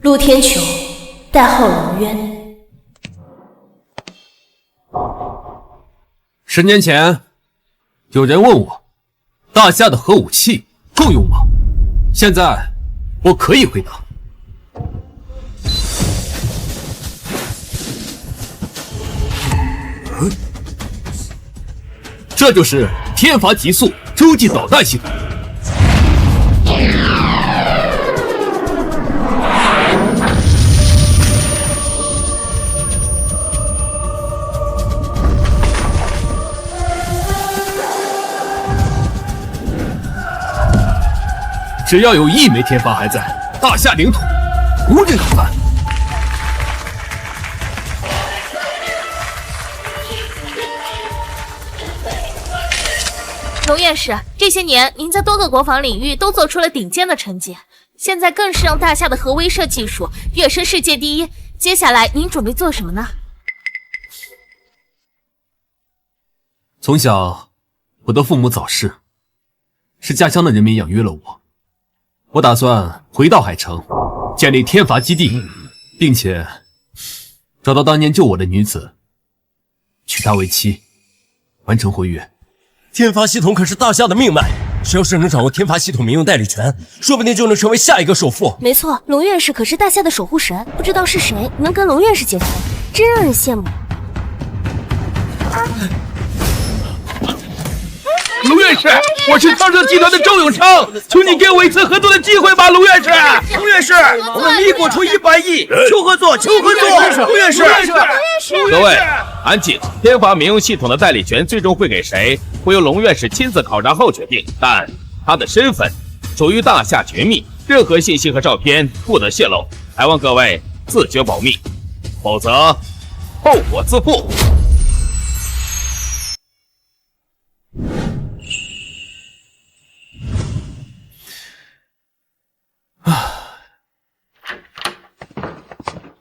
陆天穹，代号龙渊。10年前，有人问我，大夏的核武器够用吗？现在，我可以回答。这就是天罚极速洲际导弹系统。只要有1枚天罚还在，大夏领土无人敢犯。龙院士，这些年您在多个国防领域都做出了顶尖的成绩，现在更是让大夏的核威慑技术跃升世界第一。接下来您准备做什么呢？从小，我的父母早逝，是家乡的人民养育了我。我打算回到海城，建立天罚基地，并且找到当年救我的女子，娶她为妻，完成婚约。天罚系统可是大夏的命脉，谁要是能掌握天罚系统民用代理权，说不定就能成为下一个首富。没错，龙院士可是大夏的守护神，不知道是谁能跟龙院士结婚，真让人羡慕。龙院士，我是昌盛集团的周永昌，求你给我一次合作的机会吧，龙院士。龙院士，我们米国出100亿，求合作，求合作。龙院士，各位安静。天罚民用系统的代理权最终会给谁，会由龙院士亲自考察后决定。但他的身份属于大夏绝密，任何信息和照片不得泄露，还望各位自觉保密，否则后果自负。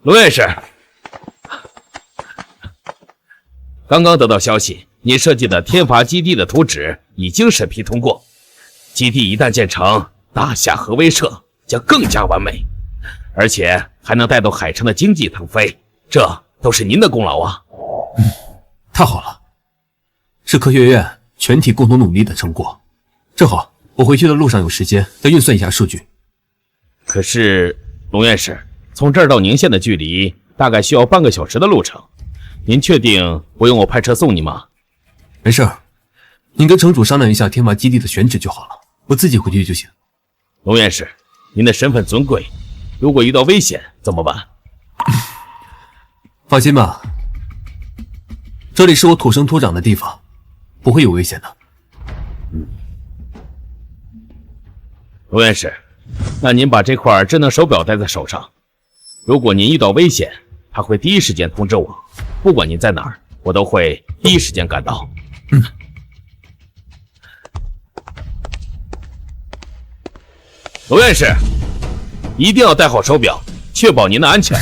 龙院士，刚刚得到消息，你设计的天罚基地的图纸已经审批通过。基地一旦建成，大夏核威慑将更加完美，而且还能带动海城的经济腾飞，这都是您的功劳啊！太好了，是科学院全体共同努力的成果。正好我回去的路上有时间，再运算一下数据。可是，龙院士，从这儿到宁县的距离大概需要半个小时的路程，您确定不用我派车送你吗？没事儿，您跟城主商量一下天罚基地的选址就好了，我自己回去就行。龙院士，您的身份尊贵，如果遇到危险怎么办？放心吧，这里是我土生土长的地方，不会有危险的。龙院士，那您把这块智能手表戴在手上，如果您遇到危险，它会第一时间通知我，不管您在哪儿，我都会第一时间赶到。龙院士，一定要戴好手表，确保您的安全。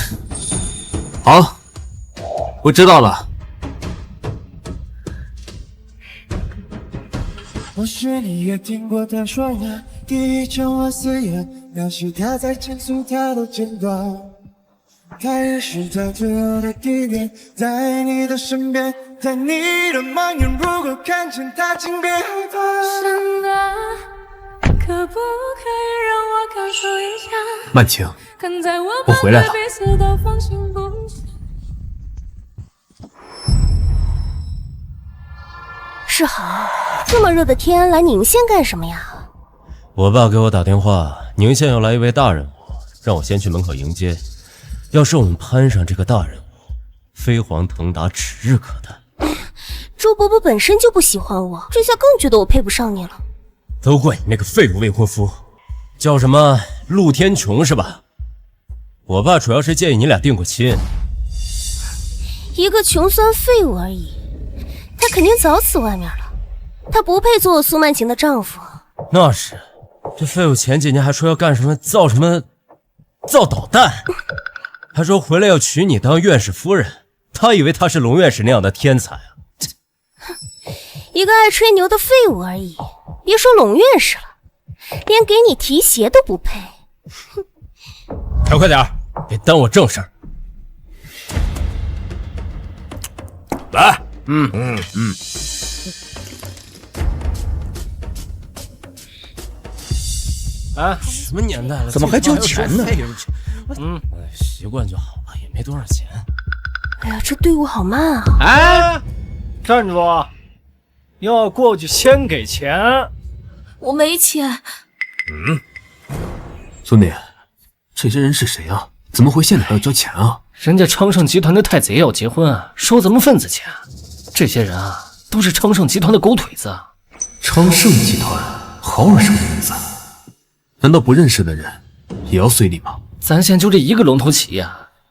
好，我知道了。或许你也听过他说呀，第一场花四眼，描述他在倾诉他的简短。他也是他最后的地点，在你的身边，在你的盲眼，如果看见他，请别害怕。真的，可不可以让我感受一下？曼晴，我回来了。世豪，这么热的天来宁县干什么呀？我爸给我打电话，宁县要来一位大人物，让我先去门口迎接。要是我们攀上这个大人物，飞黄腾达指日可待。周伯伯本身就不喜欢我，这下更觉得我配不上你了。都怪你那个废物未婚夫，叫什么陆天穹是吧？我爸主要是建议你俩定过亲。一个穷酸废物而已，他肯定早死外面了，他不配做我苏曼晴的丈夫。那是，这废物前几年还说要干什么造导弹，还说回来要娶你当院士夫人，他以为他是龙院士那样的天才啊！一个爱吹牛的废物而已，别说龙院士了，连给你提鞋都不配。还快点，别耽误正事儿。来，哎，什么年代了，怎么还交钱呢？习惯就好了，也没多少钱。哎呀，这队伍好慢啊！哎，站住！要过去先给钱。我没钱。兄弟，这些人是谁啊？怎么会现在还要交钱啊？人家昌盛集团的太子爷要结婚，收咱们份子钱。这些人啊，都是昌盛集团的狗腿子。昌盛集团，好耳熟的名字。难道不认识的人也要随礼吗？咱县就这一个龙头企业，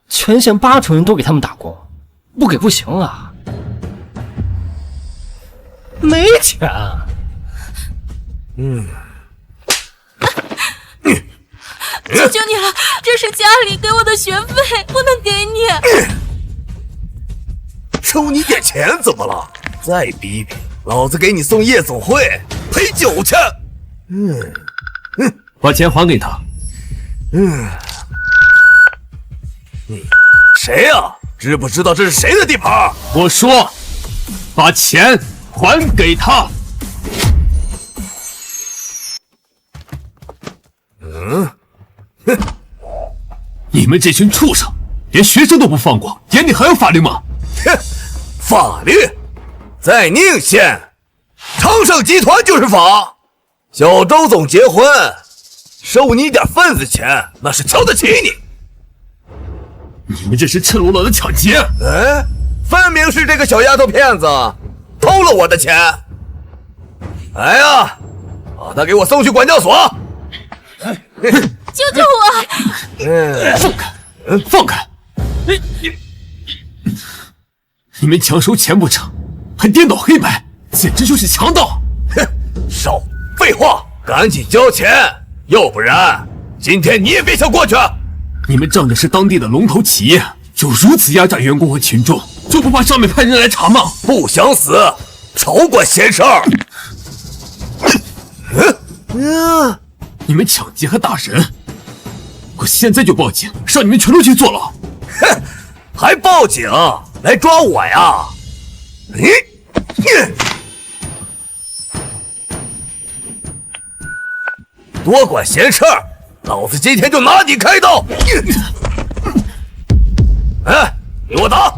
全县80%人都给他们打工，不给不行啊。没钱。求求你了，这是家里给我的学费，不能给你。收你点钱怎么了？再逼逼，老子给你送夜总会陪酒去。把钱还给他。你谁呀？知不知道这是谁的地盘？我说，把钱还给他。你们这群畜生，连学生都不放过，眼里还有法律吗？哼，法律在宁县，昌盛集团就是法。小周总结婚，收你点份子钱，那是瞧得起你。你们这是赤裸裸的抢劫！哎，分明是这个小丫头片子偷了我的钱。来呀，把她给我送去管教所。救救我！放开！放开！你们强收钱不成，还颠倒黑白，简直就是强盗！哼，少废话，赶紧交钱，要不然今天你也别想过去。你们仗着是当地的龙头企业，就如此压榨员工和群众，就不怕上面派人来查吗？不想死，少管闲事儿！你们抢劫还打人，我现在就报警，让你们全都去坐牢！哼，还报警来抓我呀？多管闲事儿，老子今天就拿你开刀！哎，给我打！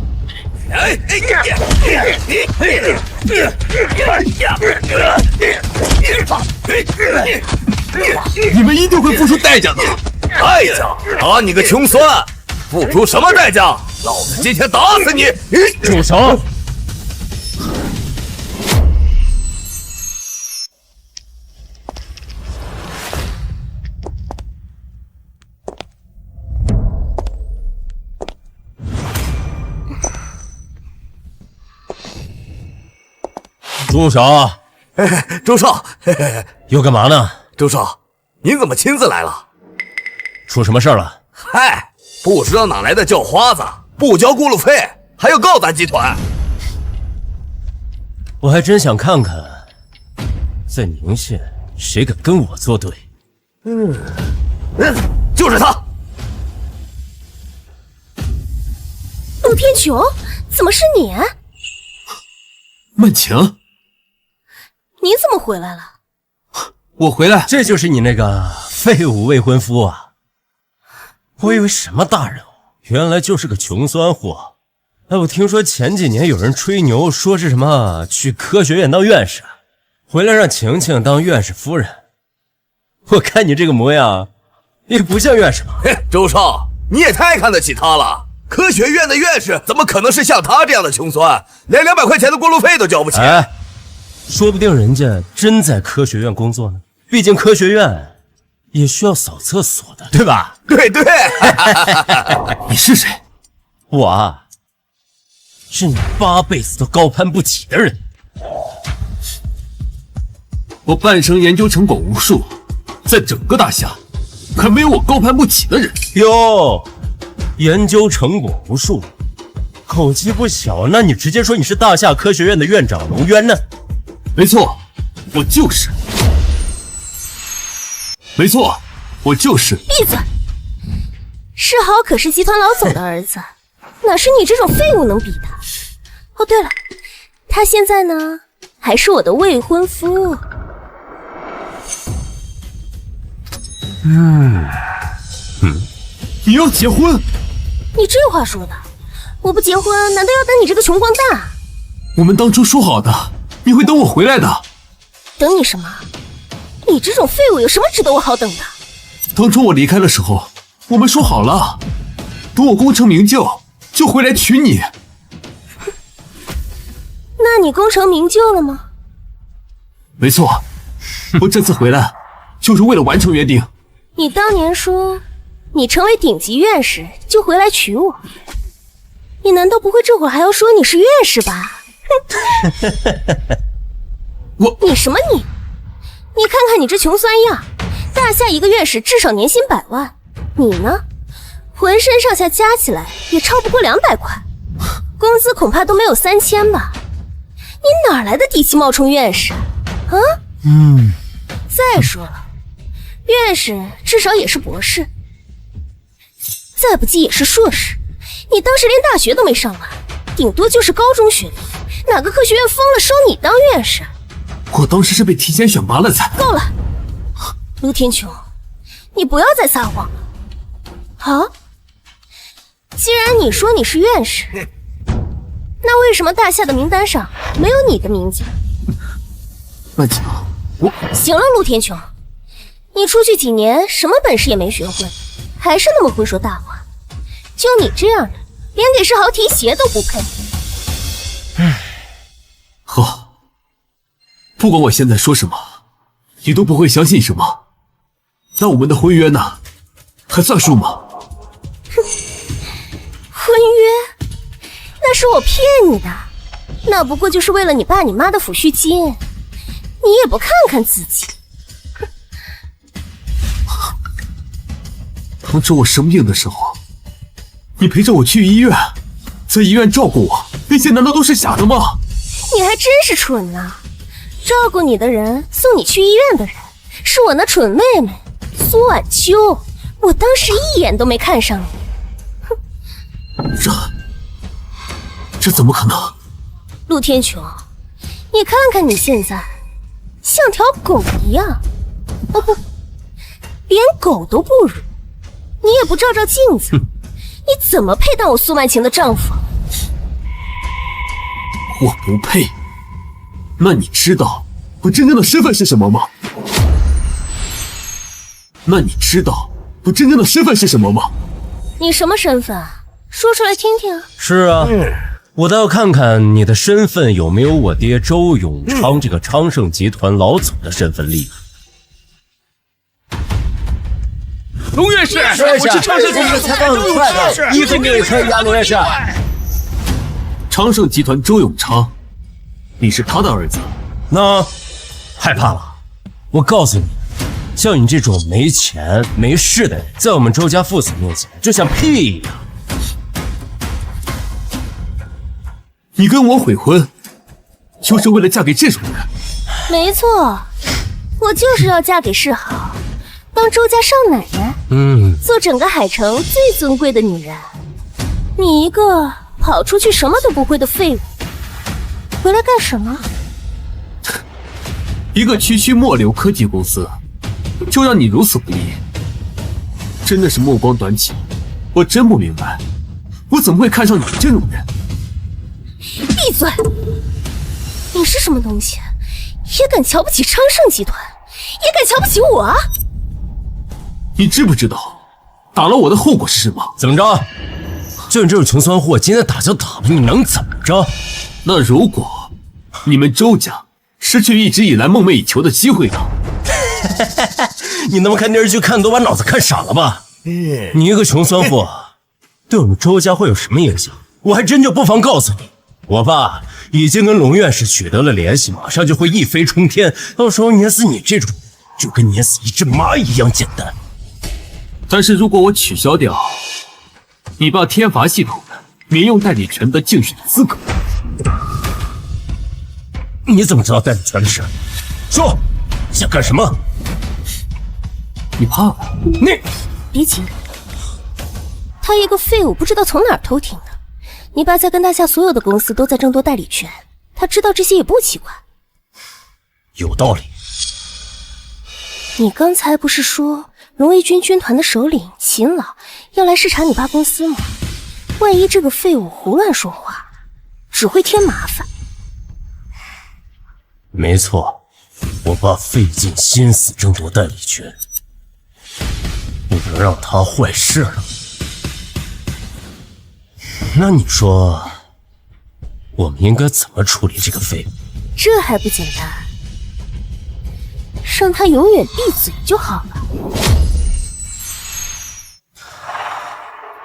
你们一定会付出代价的。代价？打你个穷酸！付出什么代价？老子今天打死你！住手！住手！周少，又干嘛呢？周少，您怎么亲自来了？出什么事了？嗨，不知道哪来的叫花子，不交过路费，还要告咱集团。我还真想看看，在宁县谁敢跟我作对。就是他。陆天穹，怎么是你？曼晴，你怎么回来了？我回来，这就是你那个废物未婚夫啊！我以为什么大人物，原来就是个穷酸货。哎，我听说前几年有人吹牛，说是什么去科学院当院士，回来让晴晴当院士夫人。我看你这个模样，也不像院士吧？周少，你也太看得起他了。科学院的院士怎么可能是像他这样的穷酸，连200块钱的过路费都交不起？哎，说不定人家真在科学院工作呢。毕竟科学院也需要扫厕所的，对吧？对对。你是谁？我啊，是你8辈子都高攀不起的人。我半生研究成果无数，在整个大夏，可没有我高攀不起的人。哟，研究成果无数，口气不小，那你直接说你是大夏科学院的院长龙渊呢？没错，我就是。没错，我就是。闭嘴！世豪可是集团老总的儿子，哪是你这种废物能比的？哦，对了，他现在呢还是我的未婚夫。你要结婚？你这话说的，我不结婚，难道要等你这个穷光蛋？我们当初说好的，你会等我回来的。等你什么？你这种废物有什么值得我好等的？当初我离开的时候，我们说好了，等我功成名就，就回来娶你。那你功成名就了吗？没错，我这次回来就是为了完成约定。你当年说你成为顶级院士就回来娶我，你难道不会这会儿还要说你是院士吧？你什么你？你看看你这穷酸样，大夏一个院士至少年薪100万，你呢，浑身上下加起来也超不过200块，工资恐怕都没有3000吧？你哪来的底气冒充院士啊？再说了，院士至少也是博士，再不济也是硕士，你当时连大学都没上完，顶多就是高中学历，哪个科学院疯了收你当院士？我当时是被提前选拔了才。够了，陆天穹，你不要再撒谎了。好，既然你说你是院士，那为什么大夏的名单上没有你的名字？曼姐，行了，陆天穹，你出去几年，什么本事也没学会，还是那么会说大话。就你这样的，连给世豪提鞋都不配。好，不管我现在说什么，你都不会相信什么。那我们的婚约呢？还算数吗？婚约？那是我骗你的，那不过就是为了你爸你妈的抚恤金，你也不看看自己。当初我生病的时候，你陪着我去医院，在医院照顾我，那些难道都是假的吗？你还真是蠢啊！照顾你的人，送你去医院的人，是我那蠢妹妹苏婉秋。我当时一眼都没看上你。这怎么可能？陆天穹，你看看你现在，像条狗一样。哦不，连狗都不如。你也不照照镜子，你怎么配当我苏曼晴的丈夫？我不配。那你知道我真正的身份是什么吗？你什么身份啊？说出来听听。是啊，我倒要看看你的身份有没有我爹周永昌这个昌盛集团老总的身份厉害。龙院士，我是昌盛集团采访很快的，衣服给你穿一下，龙院士。昌盛集团周永昌，你是他的儿子？那害怕了？我告诉你，像你这种没钱没势的人，在我们周家父子面前就像屁一样。你跟我悔婚，就是为了嫁给这种人？没错，我就是要嫁给世豪，当周家少奶奶，做整个海城最尊贵的女人。你一个跑出去什么都不会的废物，回来干什么？一个区区末流科技公司，就让你如此不义，真的是目光短浅。我真不明白，我怎么会看上你这种人？闭嘴！你是什么东西？也敢瞧不起昌盛集团，也敢瞧不起我？你知不知道打了我的后果是什么？怎么着？就你这种穷酸货，今天打就打吧，你能怎么着？那如果你们周家失去一直以来梦寐以求的机会呢？你他妈看电视剧看多，把脑子看傻了吧？你一个穷酸货，对我们周家会有什么影响？我还真就不妨告诉你，我爸已经跟龙院士取得了联系，马上就会一飞冲天，到时候碾死你这种，就跟碾死一只蚂蚁一样简单。但是如果我取消掉你爸天罚系统的民用代理权的竞选资格，你怎么知道代理权的事？说，想干什么？你怕了？你别急，他一个废物，不知道从哪儿偷听的。你爸在跟大夏所有的公司都在争夺代理权，他知道这些也不奇怪。有道理。你刚才不是说荣义军军团的首领秦老要来视察你爸公司吗？万一这个废物胡乱说话，只会添麻烦。没错，我爸费尽心思争夺代理权，不能让他坏事了。那你说，我们应该怎么处理这个废物？这还不简单，让他永远闭嘴就好了。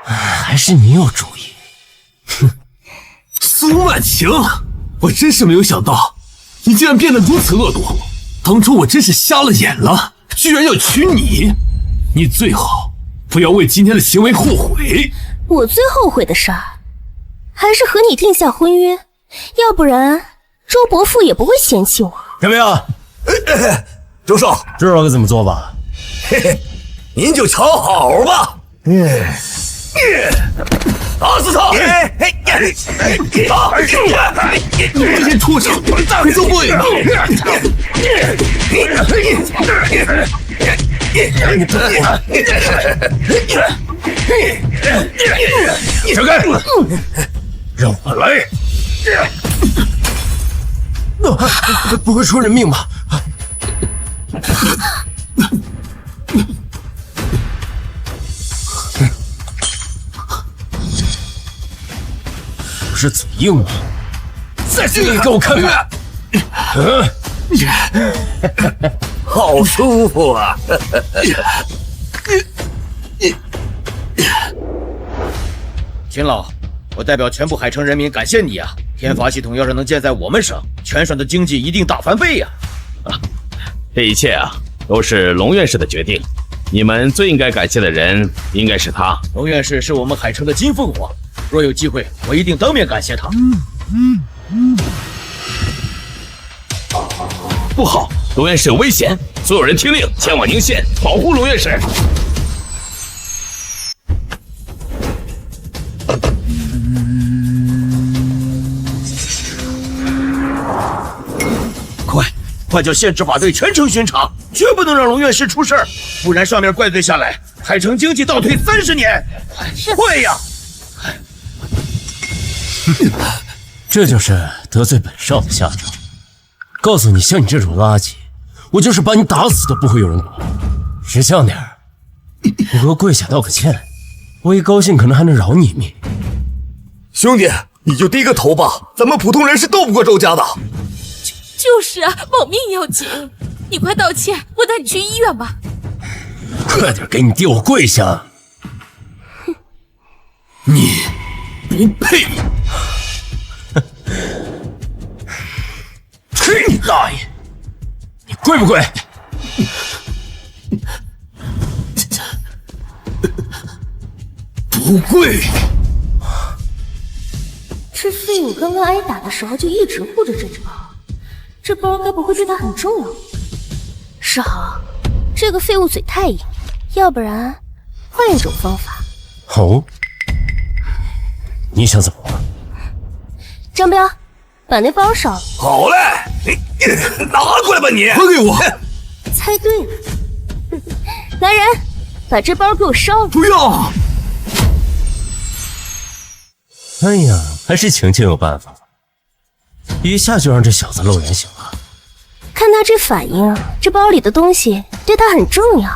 还是你有主意。哼，苏曼晴，我真是没有想到，你竟然变得如此恶毒。当初我真是瞎了眼了，居然要娶你。你最好不要为今天的行为后悔。我最后悔的事儿，还是和你定下婚约，要不然周伯父也不会嫌弃我。怎么样？周少，知道该怎么做吧？嘿嘿，您就瞧好吧。打死他！你们这些畜生，快做对了！闪开！让我来！不会出人命吧？不是嘴硬吗？再硬一个给我看看！好舒服啊！秦老，我代表全部海城人民感谢你啊！天罚系统要是能建在我们省，全省的经济一定大翻倍呀！这一切啊，都是龙院士的决定。你们最应该感谢的人应该是他。龙院士是我们海城的金凤凰，若有机会，我一定当面感谢他。不好，龙院士有危险！所有人听令，前往宁县保护龙院士。快叫县执法队全城巡查，绝不能让龙院士出事儿，不然上面怪罪下来，海城经济倒退30年。快呀！这就是得罪本少的下场。告诉你，像你这种垃圾，我就是把你打死都不会有人管。识相点儿，你给我跪下道个歉，我一高兴可能还能饶你一命。兄弟，你就低个头吧，咱们普通人是斗不过周家的。就是啊，保命要紧。你快道歉，我带你去医院吧。快点给你爹我跪下！你不配！去你大爷！你跪不跪？不跪。这废物刚刚挨打的时候就一直护着这只包，这包该不会对他很重要？是好，这个废物嘴太硬，要不然换一种方法。哦，你想怎么玩？张彪，把那包烧了。好嘞，拿过来吧你！还给我！猜对了，来人，把这包给我烧了！不要！哎呀，还是晴晴有办法，一下就让这小子露原形了。看他这反应，这包里的东西对他很重要。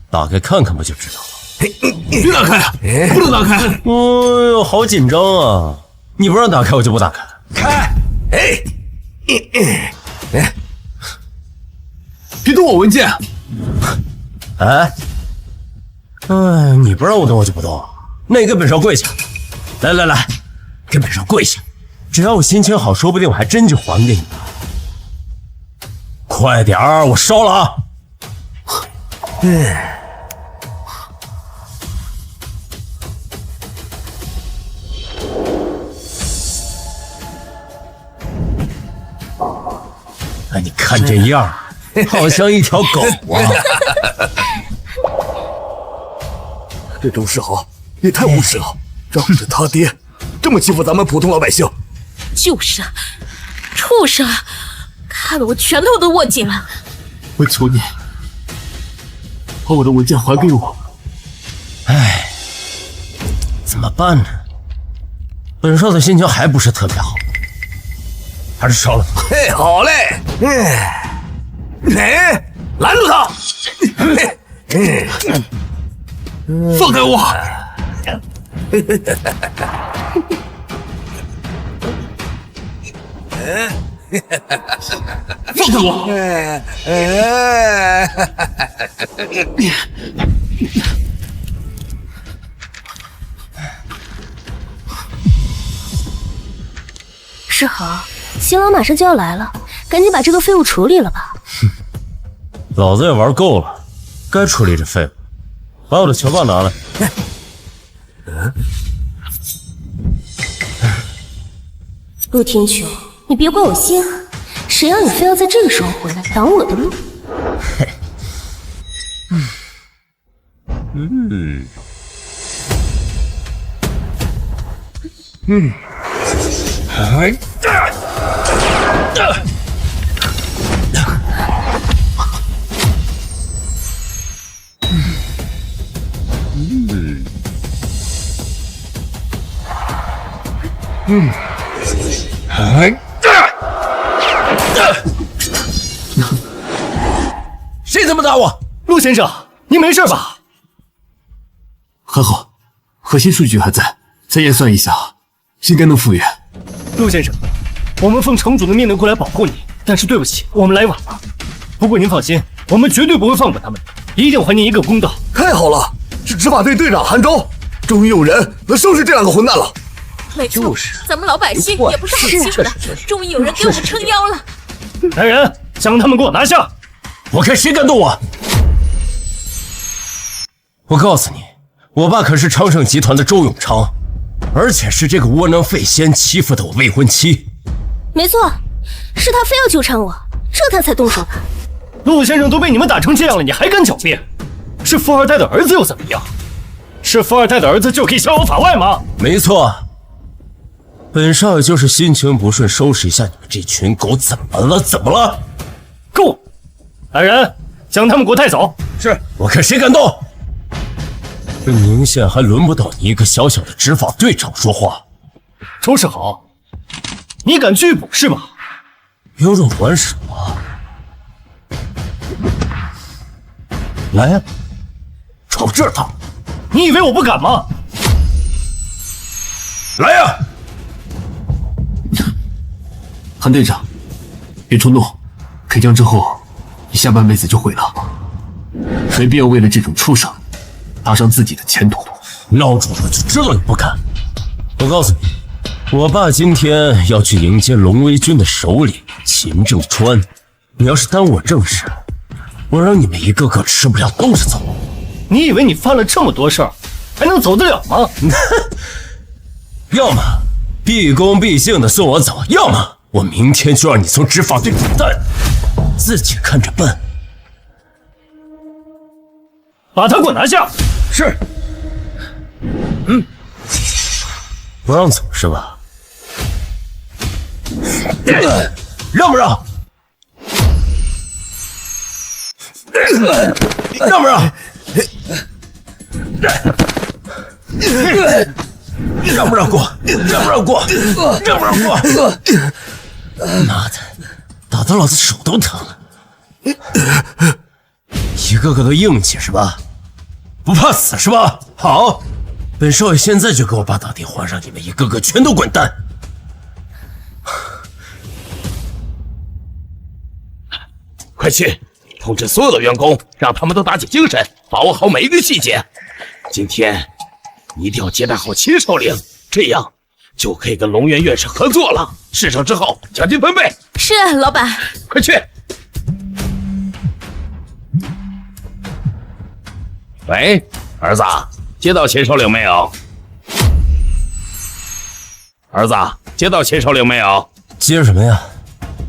打开看看不就知道了。别打开，不能打开！哎呦，好紧张啊！你不让打开，我就不打开。开！别动我文件！哎，你不让我动，我就不动。那你跟本少跪下！来，跟本少跪下！只要我心情好，说不定我还真就还给你了。快点儿，我烧了啊！哎，你看这样，好像一条狗啊！这周世豪也太无耻了，仗着他爹这么欺负咱们普通老百姓。就是啊，畜生，看得我拳头都握紧了。我求你，把我的文件还给我。唉，怎么办呢？本少的心情还不是特别好，还是烧了。嘿，好嘞，拦住他！放开我！放开我！世豪，新郎马上就要来了，赶紧把这个废物处理了吧。老子也玩够了，该处理这废物。把我的球棒拿来。陆天穹，你别怪我心狠，谁让你非要在这个时候回来挡我的路？谁他妈打我？陆先生，您没事吧？还好，核心数据还在，再验算一下，应该能复原。陆先生，我们奉城主的命令过来保护你，但是对不起，我们来晚了。不过您放心，我们绝对不会放过他们，一定还您一个公道。太好了，是执法队队长韩昭，终于有人能收拾这两个混蛋了。没错，咱们老百姓也不是好欺负的，终于有人给我们撑腰了。来人，将他们给我拿下！我看谁敢动我！我告诉你，我爸可是昌盛集团的周永昌，而且是这个窝囊废先欺负的我未婚妻。没错，是他非要纠缠我，这他才动手的。陆先生都被你们打成这样了，你还敢狡辩？是富二代的儿子又怎么样？是富二代的儿子就可以逍遥法外吗？没错。本少爷就是心情不顺，收拾一下你们这群狗，怎么了？怎么了？够！来人，将他们给我带走。是，我看谁敢动。这宁县还轮不到你一个小小的执法队长说话。周世豪，你敢拒捕是吧？有种玩什么？来呀，朝这儿打！你以为我不敢吗？来呀！韩队长，别冲动，开枪之后，你下半辈子就毁了。没必要为了这种畜生，搭上自己的前途。闹钟我就知道你不敢。我告诉你，我爸今天要去迎接龙威军的首领秦正川，你要是耽误我正事，我让你们一个个吃不了兜着走。你以为你犯了这么多事儿，还能走得了吗？要么毕恭毕敬的送我走，要么我明天就让你从执法队滚蛋，自己看着办。把他给我拿下！是。不让走是吧？让不让？让不让？让不让过？让不让过？让不让过？妈的，打得老子手都疼了。一个个都硬气是吧？不怕死是吧？好，本少爷现在就给我爸打电话，让你们一个个全都滚蛋！快去通知所有的员工，让他们都打起精神，把握好每一个细节。今天一定要接待好秦首领，这样就可以跟龙渊院士合作了。事成之后，奖金分倍。是，老板。快去！喂，儿子，接到秦首领没有？儿子，接到秦首领没有？接什么呀？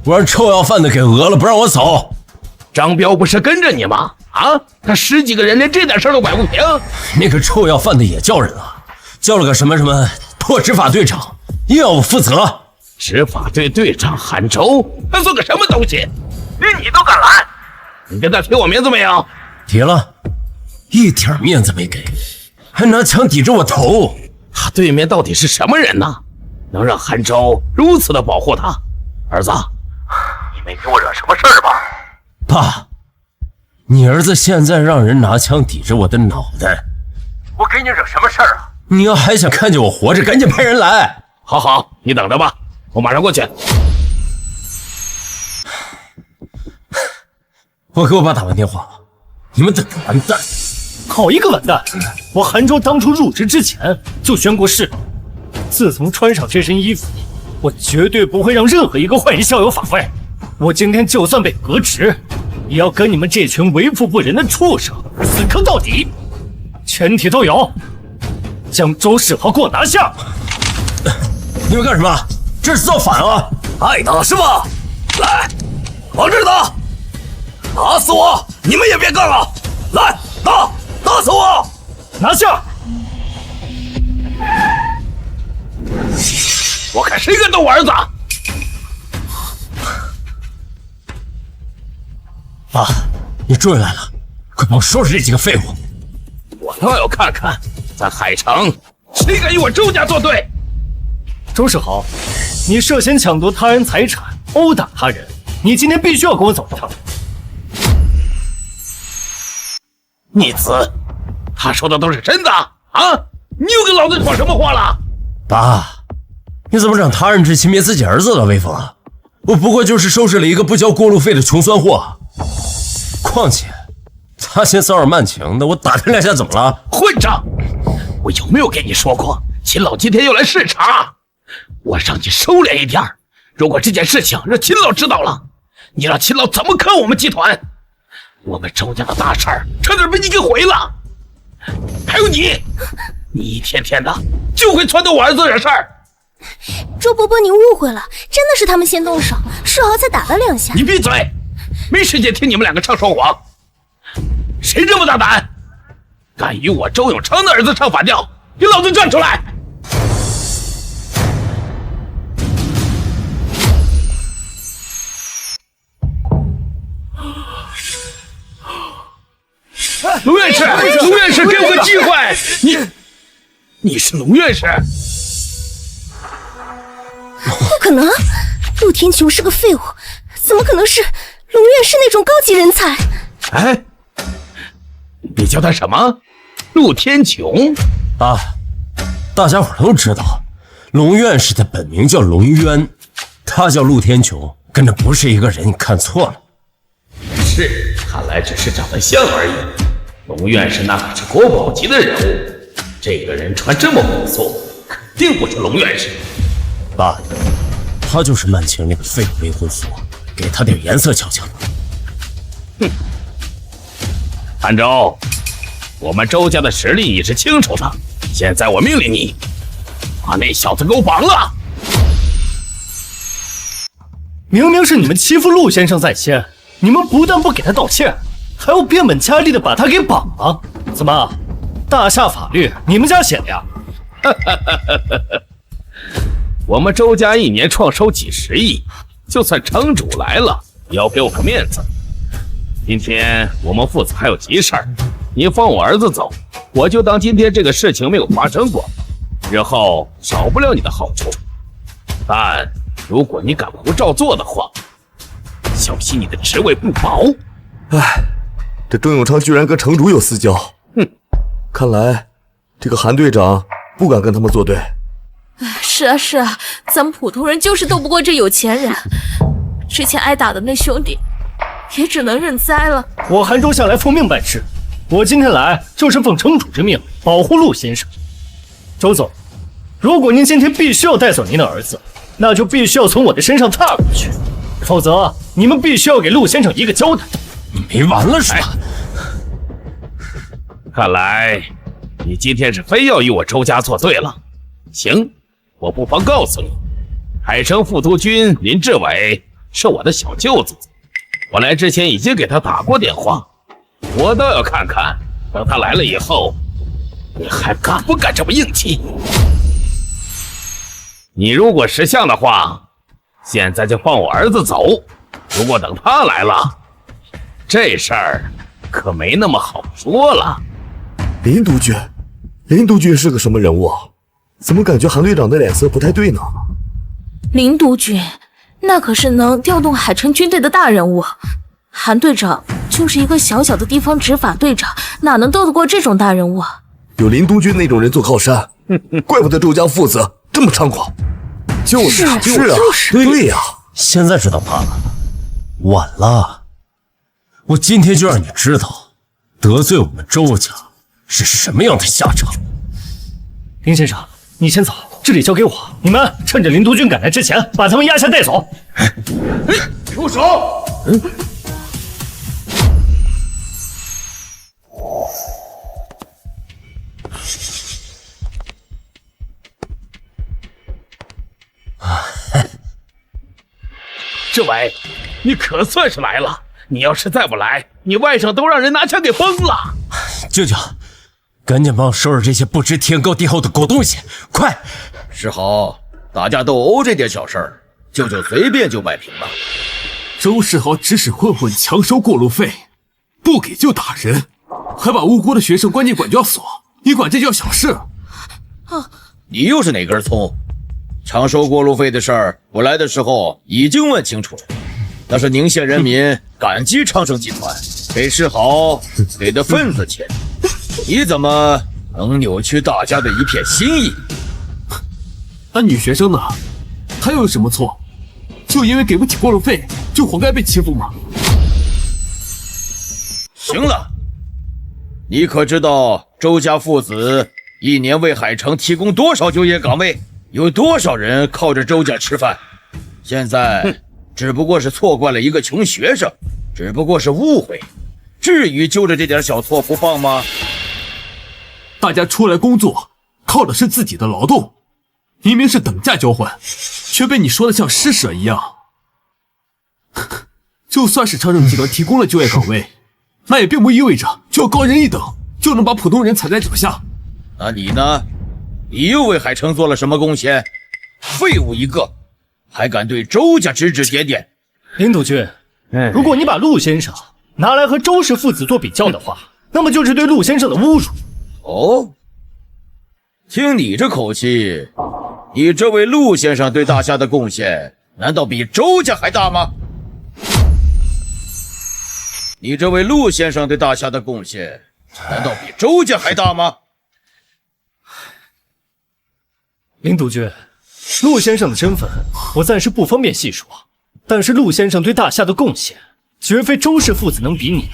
我让臭要饭的给讹了，不让我走。张彪不是跟着你吗？啊，他10几个人连这点事儿都摆不平。那个臭要饭的也叫人啊，叫了个什么破执法队长，硬要我负责。执法队队长韩州，他算个什么东西？连你都敢拦？你跟他提我名字没有？提了，一点面子没给，还拿枪抵着我头。他对面到底是什么人呢？能让韩州如此的保护他？儿子，你没给我惹什么事儿吧？爸，你儿子现在让人拿枪抵着我的脑袋，我给你惹什么事儿啊？你要还想看见我活着，赶紧派人来。好，你等着吧，我马上过去。我给我爸打完电话了，你们等着完蛋。好一个完蛋！我韩州当初入职之前就宣过誓，自从穿上这身衣服，我绝对不会让任何一个坏人逍遥法外。我今天就算被革职，也要跟你们这群为富不仁的畜生死磕到底。全体都有，将周世豪给我拿下！你们干什么？这是造反啊！爱打是吧？来，往这儿打，打死我！你们也别干了，来打死我！拿下！我看谁敢动我儿子！爸，你终于来了，快帮我收拾这几个废物！我倒要看看，在海城谁敢与我周家作对！周世豪，你涉嫌抢夺他人财产、殴打他人，你今天必须要跟我走一趟。逆子，他说的都是真的啊！你又跟老子闯什么祸了？爸，你怎么长他人之气灭自己儿子了？威风啊！我不过就是收拾了一个不交过路费的穷酸货。况且他先骚扰曼晴的，我打他2下怎么了？混账！我有没有跟你说过，秦老今天要来视察？我让你收敛一点，如果这件事情让秦老知道了，你让秦老怎么看我们集团？我们周家的大事儿差点被你给毁了。还有你一天天的就会撺掇我儿子惹事儿。周伯伯，您误会了，真的是他们先动手，世豪才打了2下。你闭嘴，没时间听你们2个唱双簧。谁这么大胆，敢与我周永昌的儿子唱反调？给老子站出来！龙院士，龙院士，给我个机会！你是龙院士？不可能，陆天穹是个废物，怎么可能是龙院士那种高级人才？哎，你叫他什么？陆天穹？啊，大家伙都知道，龙院士的本名叫龙渊，他叫陆天穹，跟着不是一个人，你看错了。是，看来只是长得像而已。龙院士那可是国宝级的人物，这个人穿这么朴素，肯定不是龙院士。爸，他就是曼晴那个废物未婚夫，给他点颜色瞧瞧。哼，韩州，我们周家的实力你是清楚的，现在我命令你，把那小子给我绑了。明明是你们欺负陆先生在先，你们不但不给他道歉，还要变本加厉的把他给绑了。怎么，大夏法律你们家写的呀？我们周家1年创收几10亿，就算城主来了，也要给我个面子。今天我们父子还有急事儿，你放我儿子走，我就当今天这个事情没有发生过，日后少不了你的好处。但如果你敢不照做的话，小心你的职位不保。唉，这郑永昌居然跟城主有私交，哼，看来这个韩队长不敢跟他们作对。是啊是啊，咱们普通人就是斗不过这有钱人。之前挨打的那兄弟，也只能认栽了。我韩州向来奉命办事，我今天来就是奉城主之命保护陆先生。周总，如果您今天必须要带走您的儿子，那就必须要从我的身上踏过去，否则你们必须要给陆先生一个交代。你没完了是吧？看来你今天是非要与我周家作对了。行，我不妨告诉你，海城副督军林志伟是我的小舅子，我来之前已经给他打过电话，我倒要看看，等他来了以后，你还敢不敢这么硬气？你如果识相的话，现在就放我儿子走。如果等他来了，这事儿可没那么好说了。林督军是个什么人物啊？怎么感觉韩队长的脸色不太对呢？林督军，那可是能调动海城军队的大人物。韩队长就是一个小小的地方执法队长，哪能斗得过这种大人物啊？有林督军那种人做靠山，怪不得周家父子这么猖狂。就是啊，对呀，现在知道怕了，晚了。我今天就让你知道，得罪我们周家是什么样的下场。林先生，你先走，这里交给我。你们趁着林督军赶来之前，把他们压下带走。住手！志伟，你可算是来了！你要是再不来，你外甥都让人拿枪给崩了。舅舅，赶紧帮我收拾这些不知天高地厚的狗东西，快！世豪，打架斗殴这点小事儿，舅舅随便就摆平了。周世豪指使混混强收过路费，不给就打人，还把无辜的学生关进管教所，你管这叫小事？你又是哪根葱？强收过路费的事儿，我来的时候已经问清楚了，那是宁县人民感激昌盛集团给世豪给的份子钱，你怎么能扭曲大家的一片心意？那女学生呢？她又有什么错？就因为给不起过路费，就活该被欺负吗？行了，你可知道周家父子一年为海城提供多少就业岗位？有多少人靠着周家吃饭？现在只不过是错怪了一个穷学生，只不过是误会，至于揪着这点小错不放吗？大家出来工作，靠的是自己的劳动，明明是等价交换，却被你说的像施舍一样。就算是昌盛集团提供了就业岗位，那也并不意味着就要高人一等，就能把普通人踩在脚下。那你呢？你又为海城做了什么贡献？废物一个，还敢对周家指指点点。林督军，如果你把陆先生拿来和周氏父子做比较的话，那么就是对陆先生的侮辱。哦，听你这口气，你这位陆先生对大夏的贡献难道比周家还大吗？你这位陆先生对大夏的贡献难道比周家还大吗？林督军，陆先生的身份我暂时不方便细说，但是陆先生对大夏的贡献绝非周氏父子能比拟的。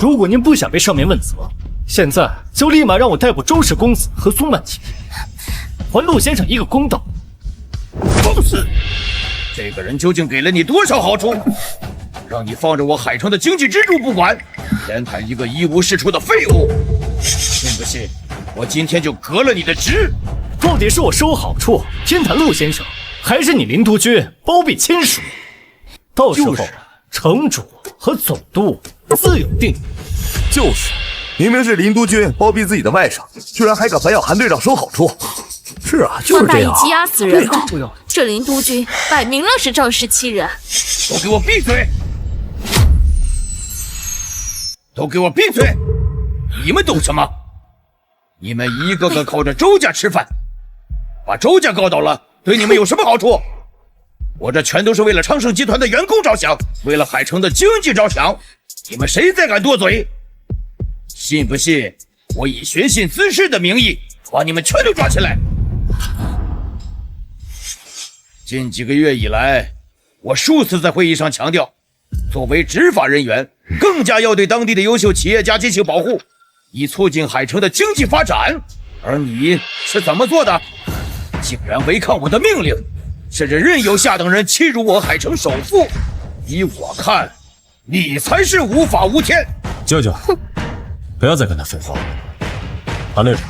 如果您不想被上面问责，现在就立马让我逮捕周氏公子和苏曼姐，还陆先生一个公道。放肆！这个人究竟给了你多少好处，让你放着我海城的经济支柱不管，偏袒一个一无是处的废物？信不信我今天就革了你的职？到底是我收好处偏袒陆先生，还是你林督军包庇亲属？到时候城主和总督自有定夺。就是，明明是林督军包庇自己的外甥，居然还敢反咬韩队长收好处。是啊，就是这样。放大一击压死人吧！这林督军摆明了是仗势欺人。都给我闭嘴！都给我闭嘴！你们懂什么？你们一个个靠着周家吃饭，把周家告倒了，对你们有什么好处？我这全都是为了昌盛集团的员工着想，为了海城的经济着想。你们谁再敢多嘴？信不信我以寻衅滋事的名义把你们全都抓起来？近几个月以来，我数次在会议上强调，作为执法人员，更加要对当地的优秀企业家进行保护，以促进海城的经济发展。而你是怎么做的？竟然违抗我的命令，甚至任由下等人欺辱我海城首富。依我看，你才是无法无天。舅舅，不要再跟他废话了。韩队长，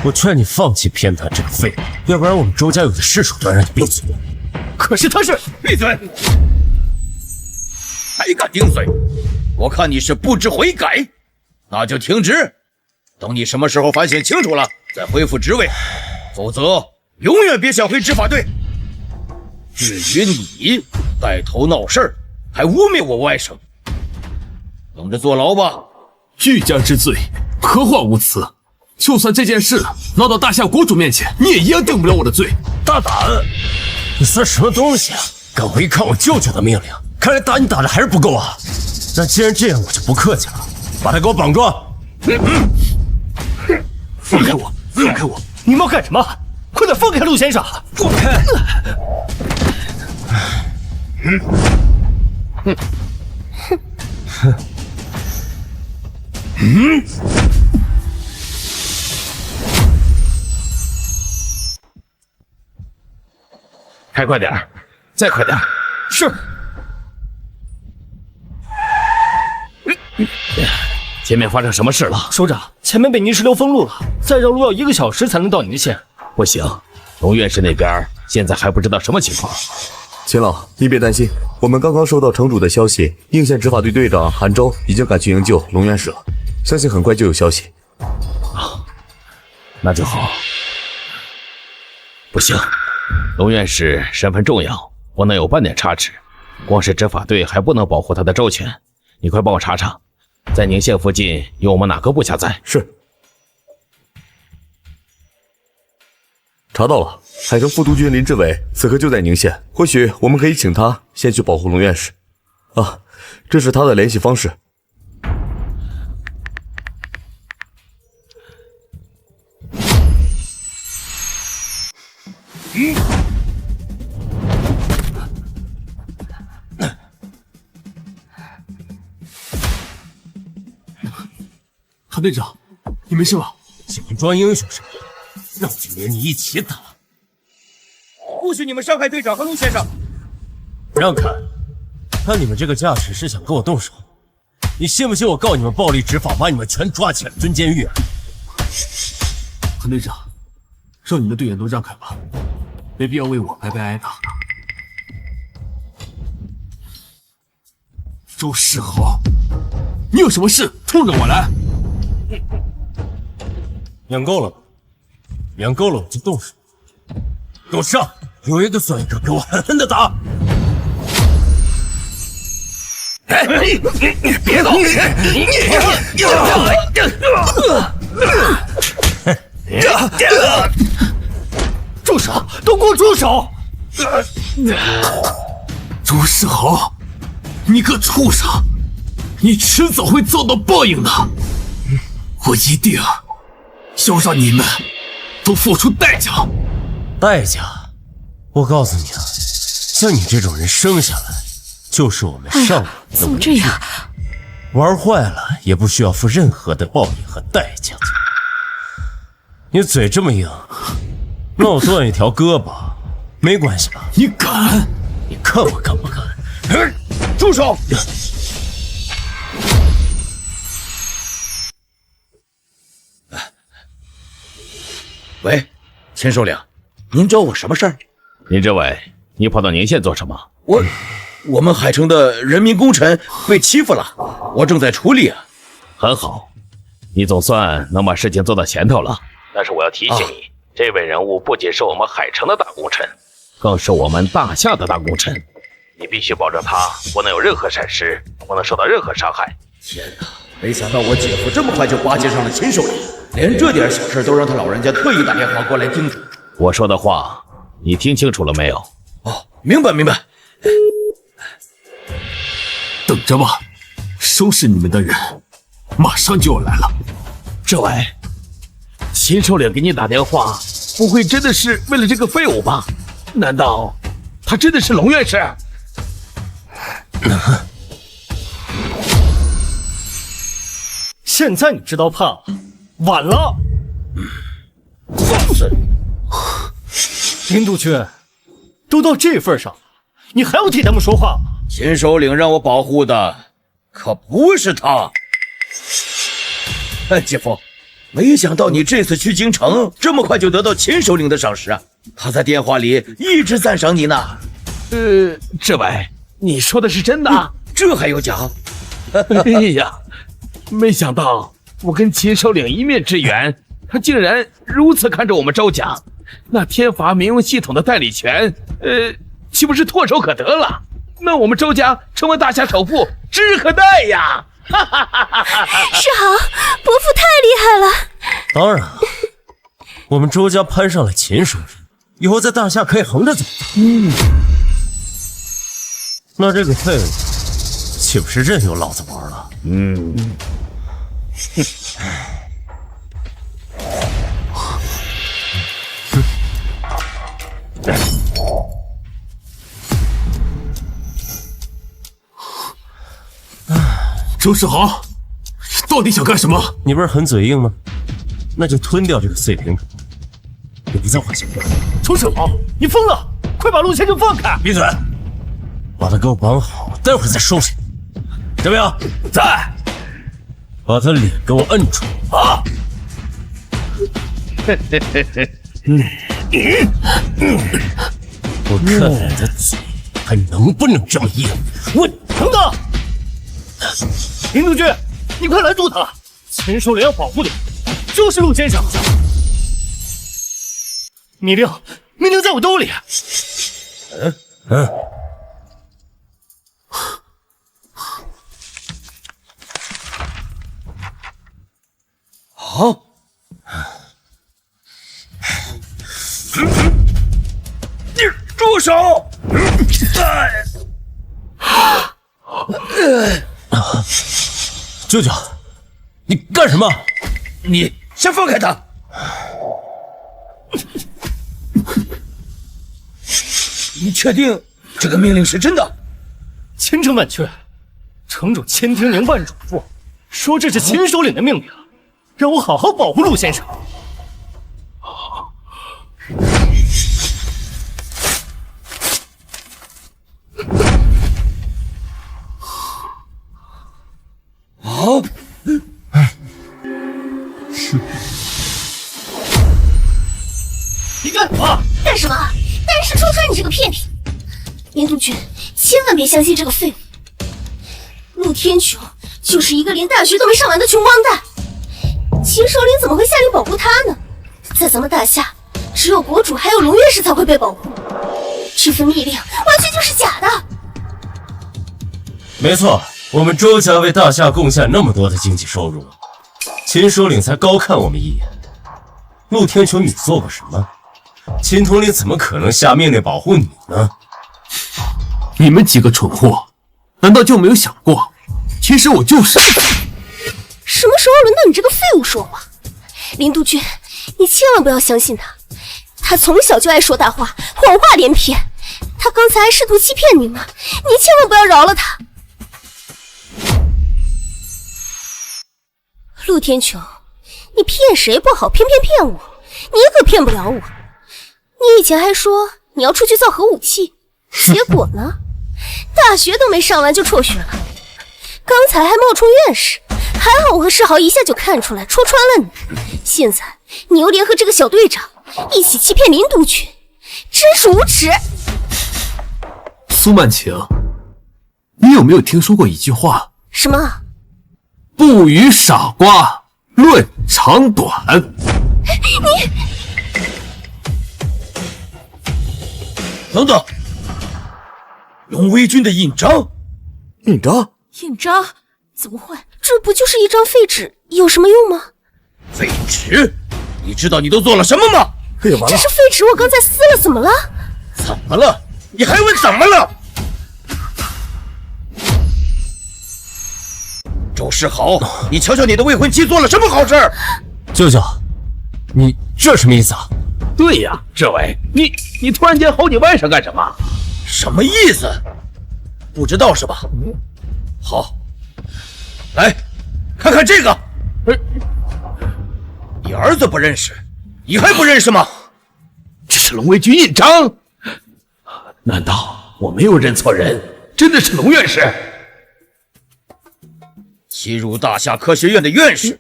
我劝你放弃偏袒这个废物，要不然我们周家有的是手段让你闭嘴。可是他是……闭嘴！还敢顶嘴！我看你是不知悔改，那就停职。等你什么时候反省清楚了，再恢复职位，否则永远别想回执法队。至于你带头闹事儿，还污蔑我外甥，等着坐牢吧。欲加之罪，何患无辞？就算这件事闹到大夏国主面前，你也一样定不了我的罪。大胆！你算什么东西啊？敢违抗我舅舅的命令！看来打你打的还是不够啊！那既然这样，我就不客气了，把他给我绑住！放开我！放开我！你们要干什么？快点放开陆先生！放开！开快点，再快点！是。前面发生什么事了？首长，前面被泥石流封路了，再绕路要1个小时才能到宁县。不行，龙院士那边现在还不知道什么情况。秦老，你别担心，我们刚刚收到城主的消息，应县执法队队长韩州已经赶去营救龙院士了，相信很快就有消息。啊，那就好。不行，龙院士身份重要，不能有半点差池。光是执法队还不能保护他的周全，你快帮我查查，在宁县附近有我们哪个部下在？是。查到了，海城副督军林志伟此刻就在宁县，或许我们可以请他先去保护龙院士。啊，这是他的联系方式。韩队长，你没事吧？喜欢装英雄是吧？那我就连你一起打！不许你们伤害队长和陆先生！让开！看你们这个架势是想跟我动手，你信不信我告你们暴力执法，把你们全抓起来蹲监狱啊？韩队长，让你的队员都让开吧，没必要为我白白挨打。周世豪，你有什么事冲着我来？养够了吧？养够了我就动手，给我上！有一个算一个，给我狠狠的打！别动！住手！都给我住手！周世豪，你个畜生，你迟早会遭到报应的！我一定要让你们都付出代价！代价？我告诉你啊，像你这种人生下来就是我们上网的怎么这样？玩坏了也不需要付任何的报应和代价。你嘴这么硬，那我断一条胳膊没关系吧？你敢？你看我敢不敢？住手！喂，秦首领，您找我什么事儿？林志伟，你跑到宁县做什么？我们海城的人民功臣被欺负了，我正在处理啊。很好，你总算能把事情做到前头了。但是我要提醒你，这位人物不仅是我们海城的大功臣，更是我们大夏的大功臣。你必须保证他不能有任何闪失，不能受到任何伤害。天哪！没想到我姐夫这么快就巴结上了秦首领，连这点小事都让他老人家特意打电话过来叮嘱。我说的话，你听清楚了没有？哦，明白明白。等着吧，收拾你们的人马上就要来了。志伟，秦首领给你打电话，不会真的是为了这个废物吧？难道他真的是龙院士？现在你知道怕了，晚了。林督军，都到这份上了，你还要替他们说话吗？秦首领让我保护的可不是他。姐夫，没想到你这次去京城这么快就得到秦首领的赏识啊！他在电话里一直赞赏你呢。志伟，你说的是真的？这还有假？哎呀，没想到我跟秦首领一面之缘，他竟然如此看着我们周家。那天罚民用系统的代理权，岂不是唾手可得了？那我们周家成为大夏首富，指日可待呀！世豪，伯父太厉害了。当然了，我们周家攀上了秦首领，以后在大夏可以横着走。那这个废物岂不是任由老子玩了？周世豪，到底想干什么？你不是很嘴硬吗？那就吞掉这个碎领主，也不再花钱。周世豪，你疯了！快把陆先生放开！闭嘴！把他给我绑好，待会儿再收拾你。怎么样？在。把他脸给我摁住啊！我看你的嘴还能不能仗义？我等等，林督军，你快拦住他！秦首领要保护你，就是陆先生。密令在我兜里。好。住手！舅舅，你干什么？你先放开他！你确定这个命令是真的？千真万确。城主千叮咛万嘱咐，说这是秦首领的命令，让我好好保护陆先生。好，你干什么？干什么？当然是戳穿你这个骗子！林督军，千万别相信这个废物。陆天穹就是一个连大学都没上完的穷光蛋，秦首领怎么会下令保护他呢？在咱们大夏，只有国主还有龙院士才会被保护，这份密令完全就是假的。没错。我们周家为大夏贡献那么多的经济收入，秦首领才高看我们一眼。陆天穹，你做过什么？秦统领怎么可能下命令保护你呢？你们几个蠢货，难道就没有想过，其实我就是……什么时候轮到你这个废物说话？林督军，你千万不要相信他，他从小就爱说大话，谎话连篇。他刚才还试图欺骗你呢，你千万不要饶了他。陆天穹，你骗谁不好，偏偏骗我，你可骗不了我。你以前还说你要出去造核武器，结果呢？大学都没上完就辍学了，刚才还冒充院士，还好我和世豪一下就看出来，戳穿了你。现在你又联合这个小队长一起欺骗林督军，真是无耻！苏曼晴，你有没有听说过一句话？什么？不与傻瓜论长短。你等等，龙威军的印章，印章？印章？怎么会？这不就是一张废纸，有什么用吗？废纸？你知道你都做了什么吗？哎呀，完了！这是废纸，我刚才撕了，怎么了？怎么了？你还问怎么了？周世豪，你瞧瞧你的未婚妻做了什么好事？舅舅，你这什么意思啊？对呀，这位，你突然间吼你外甥干什么？什么意思？不知道是吧？好，来看看这个。你儿子不认识，你还不认识吗？这是龙威军印章。难道我没有认错人？真的是龙院士？欺辱大夏科学院的院士，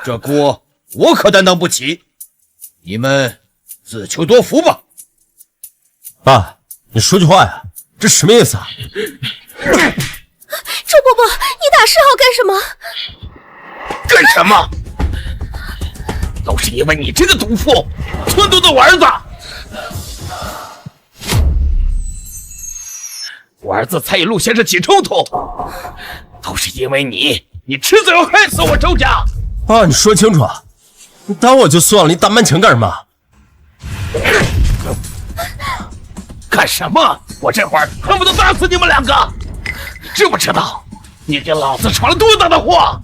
这锅我可担当不起。你们自求多福吧。爸，你说句话呀，这什么意思啊？周伯伯，你打世豪干什么？干什么？都是因为你这个毒妇，篡夺的我儿子。我儿子才与陆先生起冲突，都是因为你迟早要害死我周家。啊，你说清楚，你打我就算了，你打曼晴干什么？干什么？我这会儿恨不得打死你们两个！知不知道你给老子闯了多大的祸？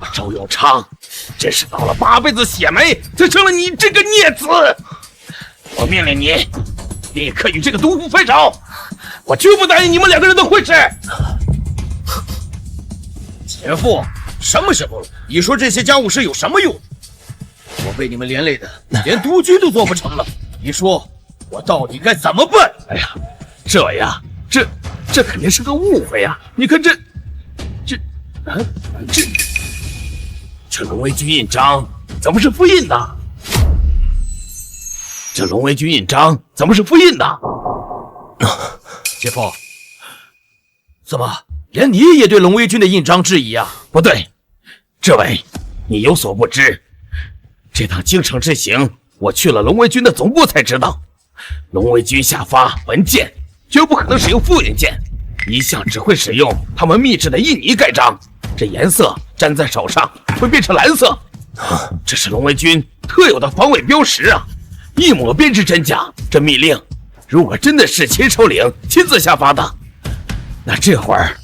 我周永昌真是倒了8辈子血霉，才成了你这个孽子！我命令你立刻与这个毒妇分手，我绝不答应你们2个人的婚事。前夫，什么时候了？你说这些家务事有什么用？我被你们连累的连督军都做不成了，你说我到底该怎么办？哎呀，这肯定是个误会呀！你看这龙威军印章怎么是复印的？这龙威军印章怎么是复印的？姐夫，怎么连你也对龙威军的印章质疑啊？不对，这位你有所不知，这趟京城之行，我去了龙威军的总部才知道，龙威军下发文件绝不可能使用复印件，一向只会使用他们秘制的印泥盖章，这颜色粘在手上会变成蓝色，这是龙威军特有的防伪标识啊！一抹便知真假。这密令如果真的是秦首领亲自下发的，那这会儿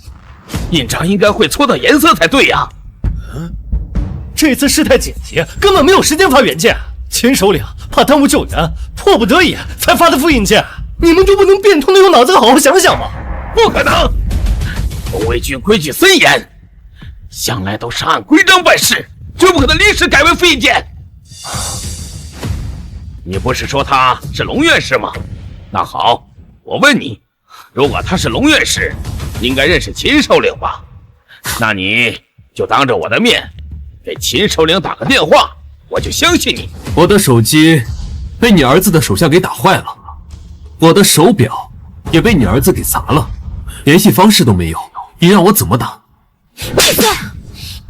印章应该会搓到颜色才对呀。这次事态紧急，根本没有时间发原件。秦首领怕耽误救援，迫不得已才发的复印件。你们就不能变通的用脑子好好想想吗？不可能！龙威军规矩森严，向来都是按规章办事，绝不可能临时改为复印件。你不是说他是龙院士吗？那好，我问你，如果他是龙院士，应该认识秦首领吧？那你就当着我的面给秦首领打个电话，我就相信你。我的手机被你儿子的手下给打坏了，我的手表也被你儿子给砸了，联系方式都没有，你让我怎么打？闭嘴！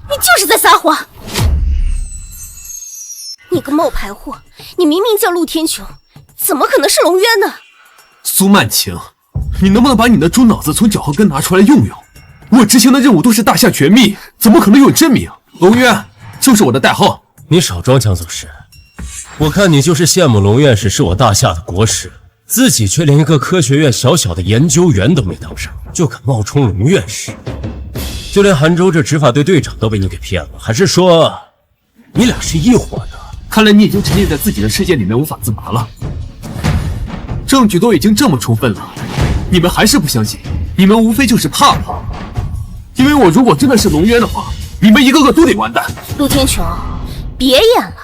你就是在撒谎！你个冒牌货！你明明叫陆天穹，怎么可能是龙渊呢？苏曼晴，你能不能把你的猪脑子从脚后跟拿出来用用？我执行的任务都是大夏绝密，怎么可能有真名？龙渊就是我的代号。你少装江总师，我看你就是羡慕龙院士是我大夏的国师，自己却连一个科学院小小的研究员都没当上，就敢冒充龙院士。就连杭州这执法队队长都被你给骗了，还是说你俩是一伙的？看来你已经沉浸在自己的世界里面无法自拔了。证据都已经这么充分了，你们还是不相信？你们无非就是怕了。因为我如果真的是龙渊的话，你们一个个都得完蛋。陆天穹，别演了！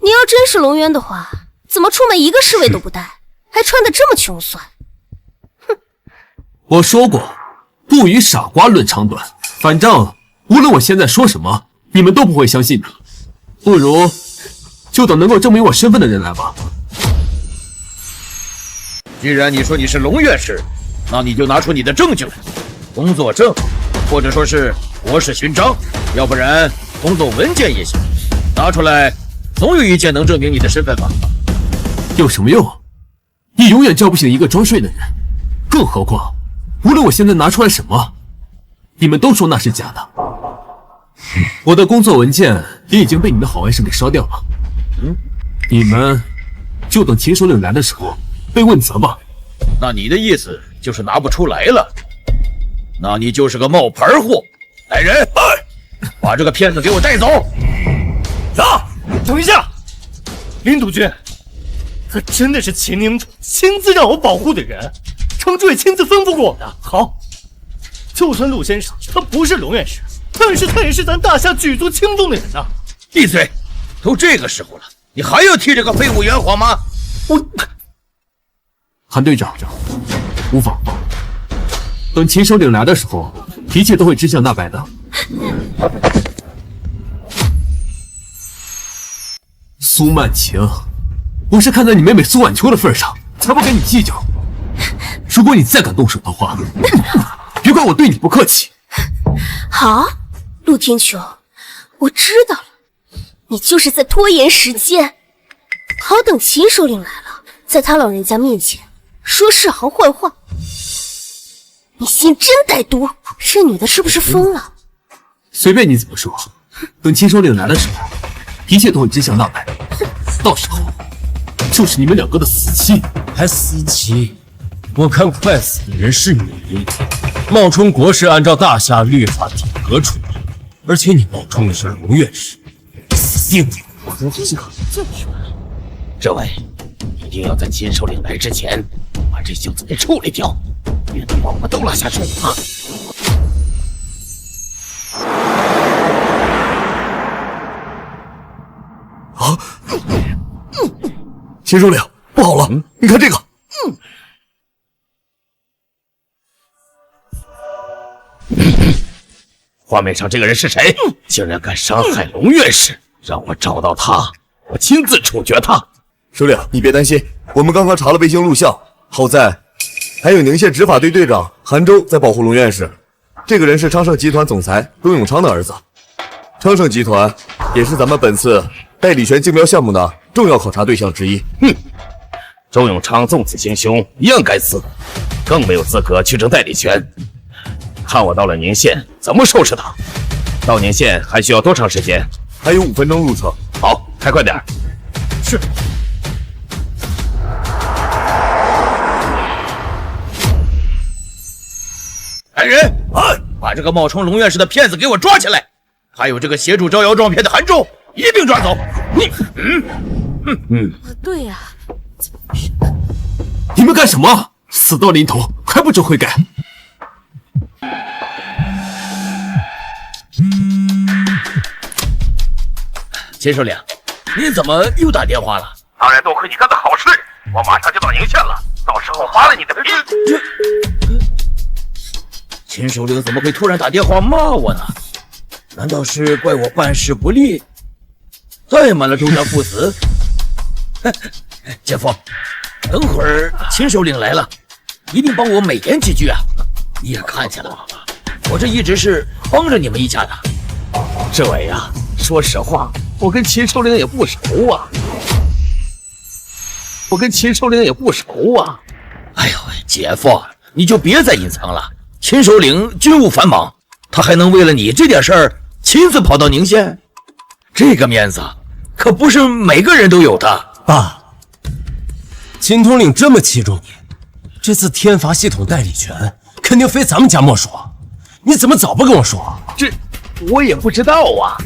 你要真是龙渊的话，怎么出门一个侍卫都不带，还穿得这么穷酸？哼！我说过，不与傻瓜论长短。反正无论我现在说什么，你们都不会相信的。不如就等能够证明我身份的人来吧。既然你说你是龙院士，那你就拿出你的证据来，工作证，或者说是国事勋章，要不然工作文件也行，拿出来，总有一件能证明你的身份吧？有什么用？你永远叫不醒一个装睡的人。更何况，无论我现在拿出来什么，你们都说那是假的。我的工作文件也已经被你的好外甥给烧掉了。你们就等秦首领来的时候被问责吧。那你的意思就是拿不出来了？那你就是个冒牌货！来人，把这个骗子给我带走！走！等一下，林督军，他真的是秦宁主亲自让我保护的人，城主也亲自吩咐过我的。好，就算陆先生他不是龙院士，但是他也是咱大夏举足轻重的人呐！闭嘴！都这个时候了，你还要替这个废物圆谎吗？韩队长，无妨。等秦首领来的时候，一切都会真相大白的。苏曼晴，我是看在你妹妹苏婉秋的份上，才不跟你计较。如果你再敢动手的话，别怪我对你不客气。好，陆天穹，我知道了，你就是在拖延时间，好等秦首领来了，在他老人家面前说世行坏话。你心真歹毒，这女的是不是疯了？随便你怎么说，等秦首领来的时候，一切都会真相大白。到时候就是你们两个的死期。还死期？我看快死的人是你。冒充国师按照大夏律法体格处理，而且你冒充的是龙院士，死定了！这位，一定要在秦首领来之前把这小子给处理掉，免得把我们都拉下水啊！啊！秦首领，不好了！你看这个。画面上这个人是谁？竟然敢伤害龙院士！让我找到他，我亲自处决他。首领，你别担心，我们刚刚查了卫星录像，好在还有宁县执法队队长韩州在保护龙院士。这个人是昌盛集团总裁东永昌的儿子。昌盛集团也是咱们本次代理权竞标项目的重要考察对象之一。周永昌纵此行凶，一样该死，更没有资格去争代理权。看我到了宁县怎么收拾他。到宁县还需要多长时间？还有5分钟路程。好，开快点。是。来人，把这个冒充龙院士的骗子给我抓起来！还有这个协助招摇撞骗的韩州，一并抓走！对呀，你们干什么？死到临头还不知悔改！秦首领，你怎么又打电话了？当然多亏你干的好事，我马上就到宁县了，到时候扒了你的皮。秦首领怎么会突然打电话骂我呢？难道是怪我办事不力，怠慢了周家父子？姐夫，等会儿秦首领来了，一定帮我美言几句啊！你也看见了，我这一直是帮着你们一家的。这位呀，说实话，我跟秦首领也不熟啊。哎呦，姐夫，你就别再隐藏了。秦首领军务繁忙，他还能为了你这点事儿亲自跑到宁县？这个面子可不是每个人都有的。爸，秦统领这么器重你，这次天罚系统代理权肯定非咱们家莫属，你怎么早不跟我说？这我也不知道啊。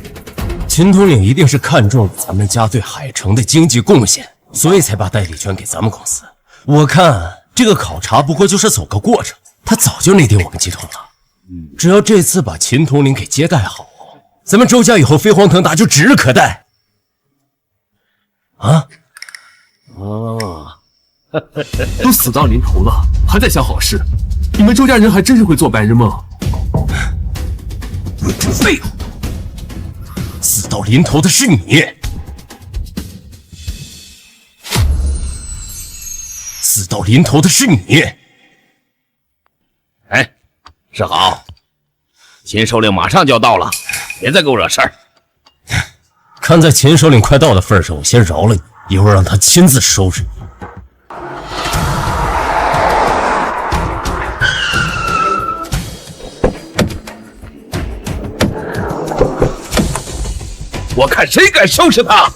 秦统领一定是看中了咱们家对海城的经济贡献，所以才把代理权给咱们公司。我看这个考察不过就是走个过程，他早就内定我们集团了。只要这次把秦统领给接待好，咱们周家以后飞黄腾达就指日可待。啊？都死到临头了，还在想好事，你们周家人还真是会做白日梦。你这废物！死到临头的是你，死到临头的是你。哎，是好，秦首领马上就要到了，别再给我惹事儿。看在秦首领快到的份上，我先饶了你，一会儿让他亲自收拾你。我看谁敢收拾他！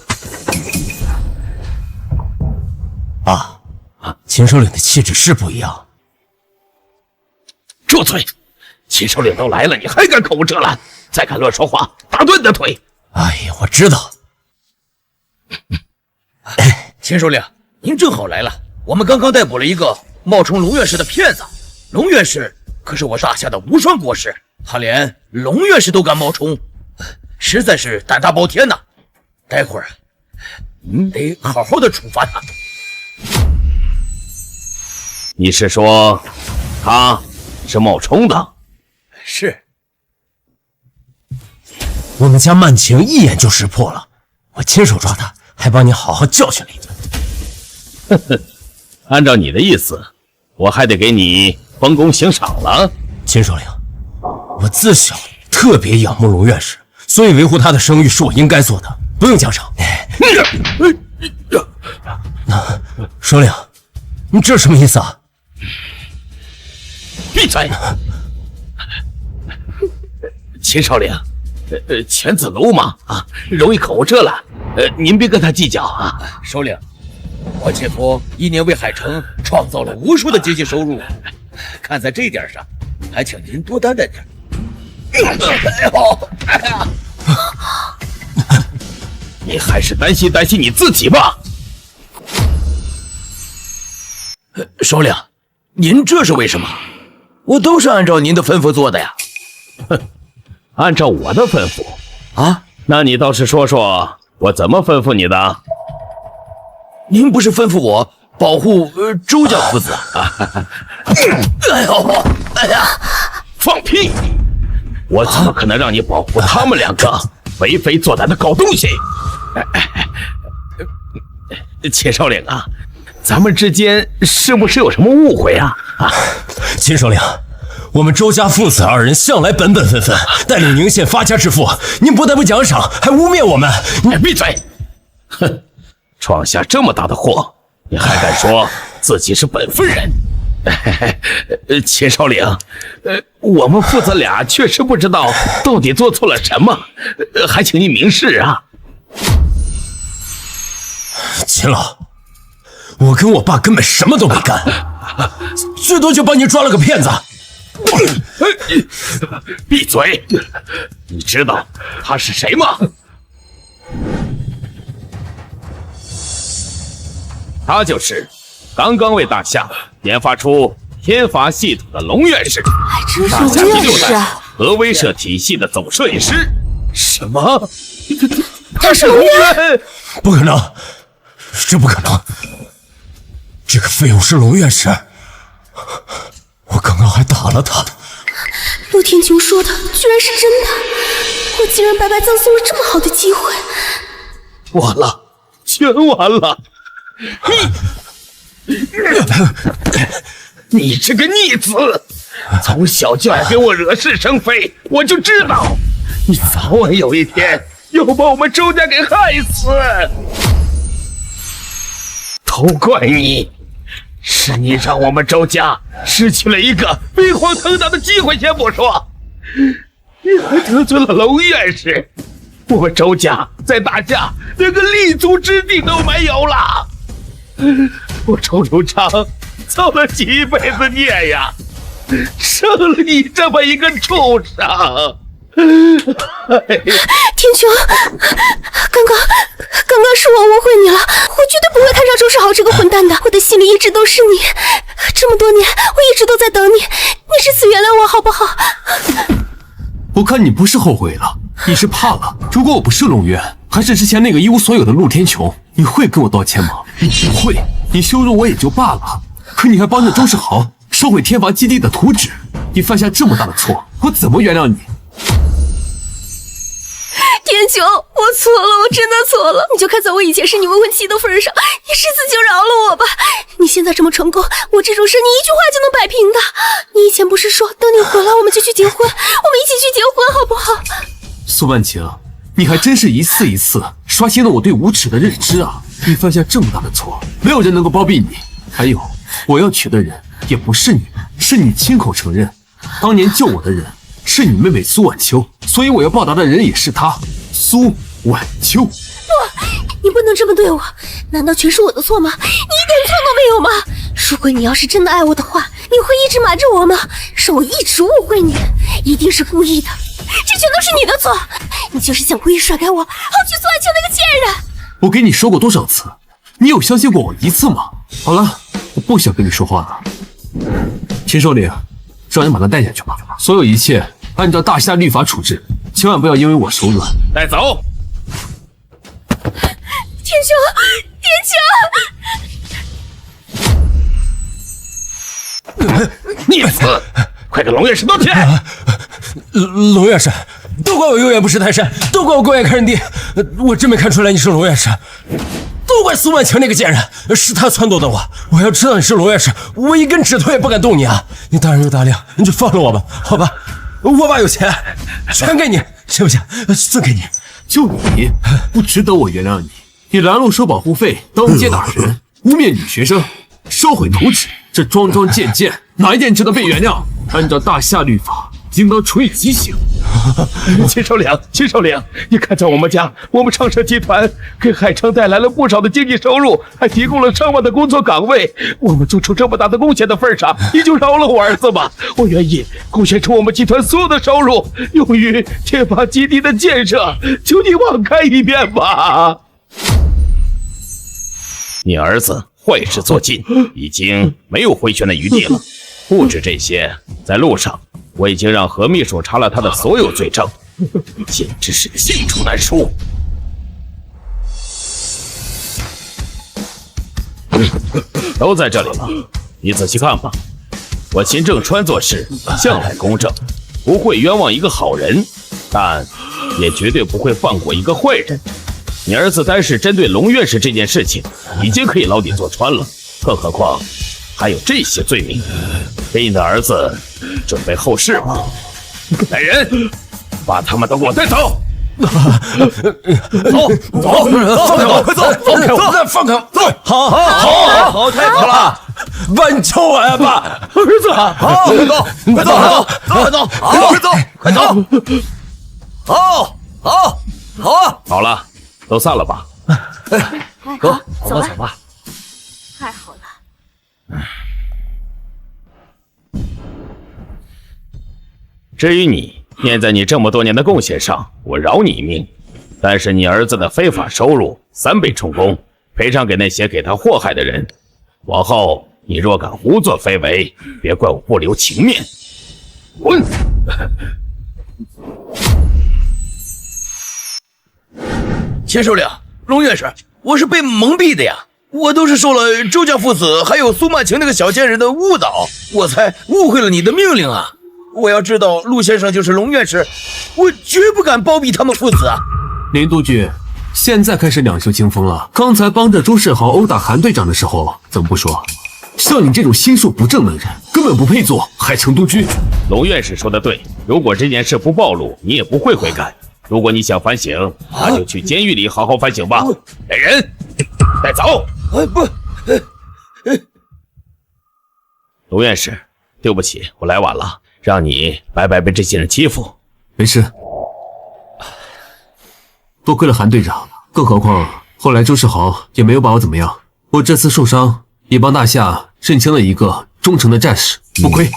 秦首领的气质是不一样。住嘴！秦首领都来了，你还敢口无遮拦？再敢乱说话，打断你的腿！哎呀，我知道。秦首领，您正好来了，我们刚刚逮捕了一个冒充龙院士的骗子。龙院士可是我大夏的无双国师，他连龙院士都敢冒充，实在是胆大包天呐！待会儿得好好的处罚他。你是说他是冒充的？是。我们家曼晴一眼就识破了，我亲手抓他，还帮你好好教训了一顿。呵呵，按照你的意思，我还得给你封功行赏了。秦首领，我自小特别仰慕龙院士，所以维护他的声誉是我应该做的，不用奖赏。首领，你这什么意思啊？闭嘴！秦首领，犬子鲁莽啊，容易口无遮拦。您别跟他计较啊。首领，我姐夫一年为海城创造了无数的经济收入，看在这点上，还请您多担待点。你还是担心你自己吧。首领，您这是为什么？我都是按照您的吩咐做的呀。哼，按照我的吩咐啊？那你倒是说说，我怎么吩咐你的？您不是吩咐我保护周家父子啊？哎呀！放屁！我怎么可能让你保护他们两个为非作歹的狗东西？秦首领啊，咱们之间是不是有什么误会啊？秦首领，我们周家父子二人向来本分分，带领宁县发家致富，您不但不奖赏，还污蔑我们！闭嘴！哼，闯下这么大的祸，你还敢说自己是本分人？秦首领，我们父子俩确实不知道到底做错了什么，还请你明示啊！秦老，我跟我爸根本什么都没干，最多就帮你抓了个骗子。闭嘴！你知道他是谁吗？他就是刚刚为大夏研发出天罚系统的龙院士，还真是大夏龙第6代院士啊！核威慑体系的总摄影师。什么？他是龙院？不可能，这不可能！这个废物是龙院士，我刚刚还打了他。陆天穹说的居然是真的，我竟然白白葬送了这么好的机会。完了，全完了！你这个逆子，从小就爱给我惹是生非，我就知道你早晚有一天要把我们周家给害死。都怪你，是你让我们周家失去了一个飞黄腾达的机会先不说，你还得罪了龙院士，我们周家在大夏连个立足之地都没有了。我周如常造了几辈子孽呀，生了你这么一个畜生！天穹，刚刚是我误会你了，我绝对不会看上周世豪这个混蛋的，我的心里一直都是你，这么多年我一直都在等你，你这次原谅我好不好？我看你不是后悔了，你是怕了。如果我不是龙渊，还是之前那个一无所有的陆天穹，你会跟我道歉吗？你不会，你羞辱我也就罢了，可你还帮着周世豪烧毁天罚基地的图纸，你犯下这么大的错，我怎么原谅你？天穹，我错了，我真的错了。你就看在我以前是你未婚妻的份上，你这次就饶了我吧。你现在这么成功，我这种事你一句话就能摆平的。你以前不是说等你回来我们就去结婚，我们一起去结婚好不好？苏万晴，你还真是一次一次刷新了我对无耻的认知啊！你犯下这么大的错，没有人能够包庇你。还有，我要娶的人也不是你，是你亲口承认，当年救我的人是你妹妹苏婉秋，所以我要报答的人也是她，苏婉秋。不，你不能这么对我，难道全是我的错吗？你一点错都没有吗？如果你要是真的爱我的话，你会一直瞒着我吗？是我一直误会你，一定是故意的，这全都是你的错，你就是想故意甩开我，好去苏婉秋那个贱人。我给你说过多少次，你有相信过我一次吗？好了，我不想跟你说话了。秦首领，让人把他带下去吧，所有一切按照大夏律法处置，千万不要因为我手软。带走。天穹，天穹！逆子，快给龙院士道歉！龙院士，都怪我有眼不识泰山，都怪我狗眼看人低，我真没看出来你是龙院士。都都怪苏万晴那个贱人，是他撺掇的我。我要知道你是龙院士，我一根指头也不敢动你啊！你大人有大量，你就放了我吧，好吧？我爸有钱，全给你，行不行？送给你。就你不值得我原谅你。你拦路收保护费，当街打人，污蔑女学生，烧毁图纸，这桩桩件件，哪一件值得被原谅？按照大夏律法，应当处以极刑。秦首领，你看在我们家，我们昌盛集团给海城带来了不少的经济收入，还提供了上万的工作岗位。我们做出这么大的贡献的份上，你就饶了我儿子吧。我愿意贡献出我们集团所有的收入，用于天发基地的建设。求你网开一面吧。你儿子坏事做尽，已经没有回旋的余地了。不止这些，在路上我已经让何秘书查了他的所有罪证，简直是个罄竹难书。都在这里了，你仔细看吧。我秦正川做事向来公正，不会冤枉一个好人，但也绝对不会放过一个坏人。你儿子单是针对龙院士这件事情，已经可以牢底坐穿了，更何况还有这些罪名。给你的儿子准备后事吧。来人，把他们都给我带走！走，放开我，快走，放开我，走！好，太好了！爸，你救我呀，爸！儿子，好，快走，快走！好啊！好了，都散了吧。哥，走吧。太好了。至于你，念在你这么多年的贡献上，我饶你一命。但是你儿子的非法收入3倍充公，赔偿给那些给他祸害的人。往后你若敢胡作非为，别怪我不留情面。滚！秦首领，龙院士，我是被蒙蔽的呀，我都是受了周家父子还有苏曼晴那个小贱人的误导，我才误会了你的命令啊！我要知道陆先生就是龙院士，我绝不敢包庇他们父子啊！林督军，现在开始两袖清风了。刚才帮着朱世豪殴打韩队长的时候，怎么不说？像你这种心术不正的人，根本不配做海城督军。龙院士说的对，如果这件事不暴露，你也不会悔改。如果你想反省，那就去监狱里好好反省吧。来人，带走！不，龙院士，对不起，我来晚了，让你白白被这些人欺负。没事，多亏了韩队长，更何况后来周世豪也没有把我怎么样。我这次受伤，也帮大夏认清了一个忠诚的战士，不亏。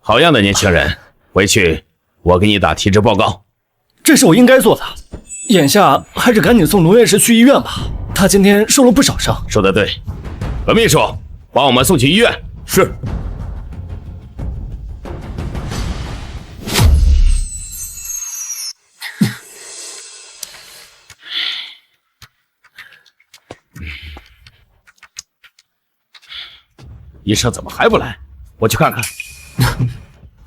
好样的，年轻人！回去我给你打体质报告。这是我应该做的，眼下还是赶紧送龙院士去医院吧，他今天受了不少伤。说得对，何秘书，把我们送去医院。是。医生怎么还不来？我去看看。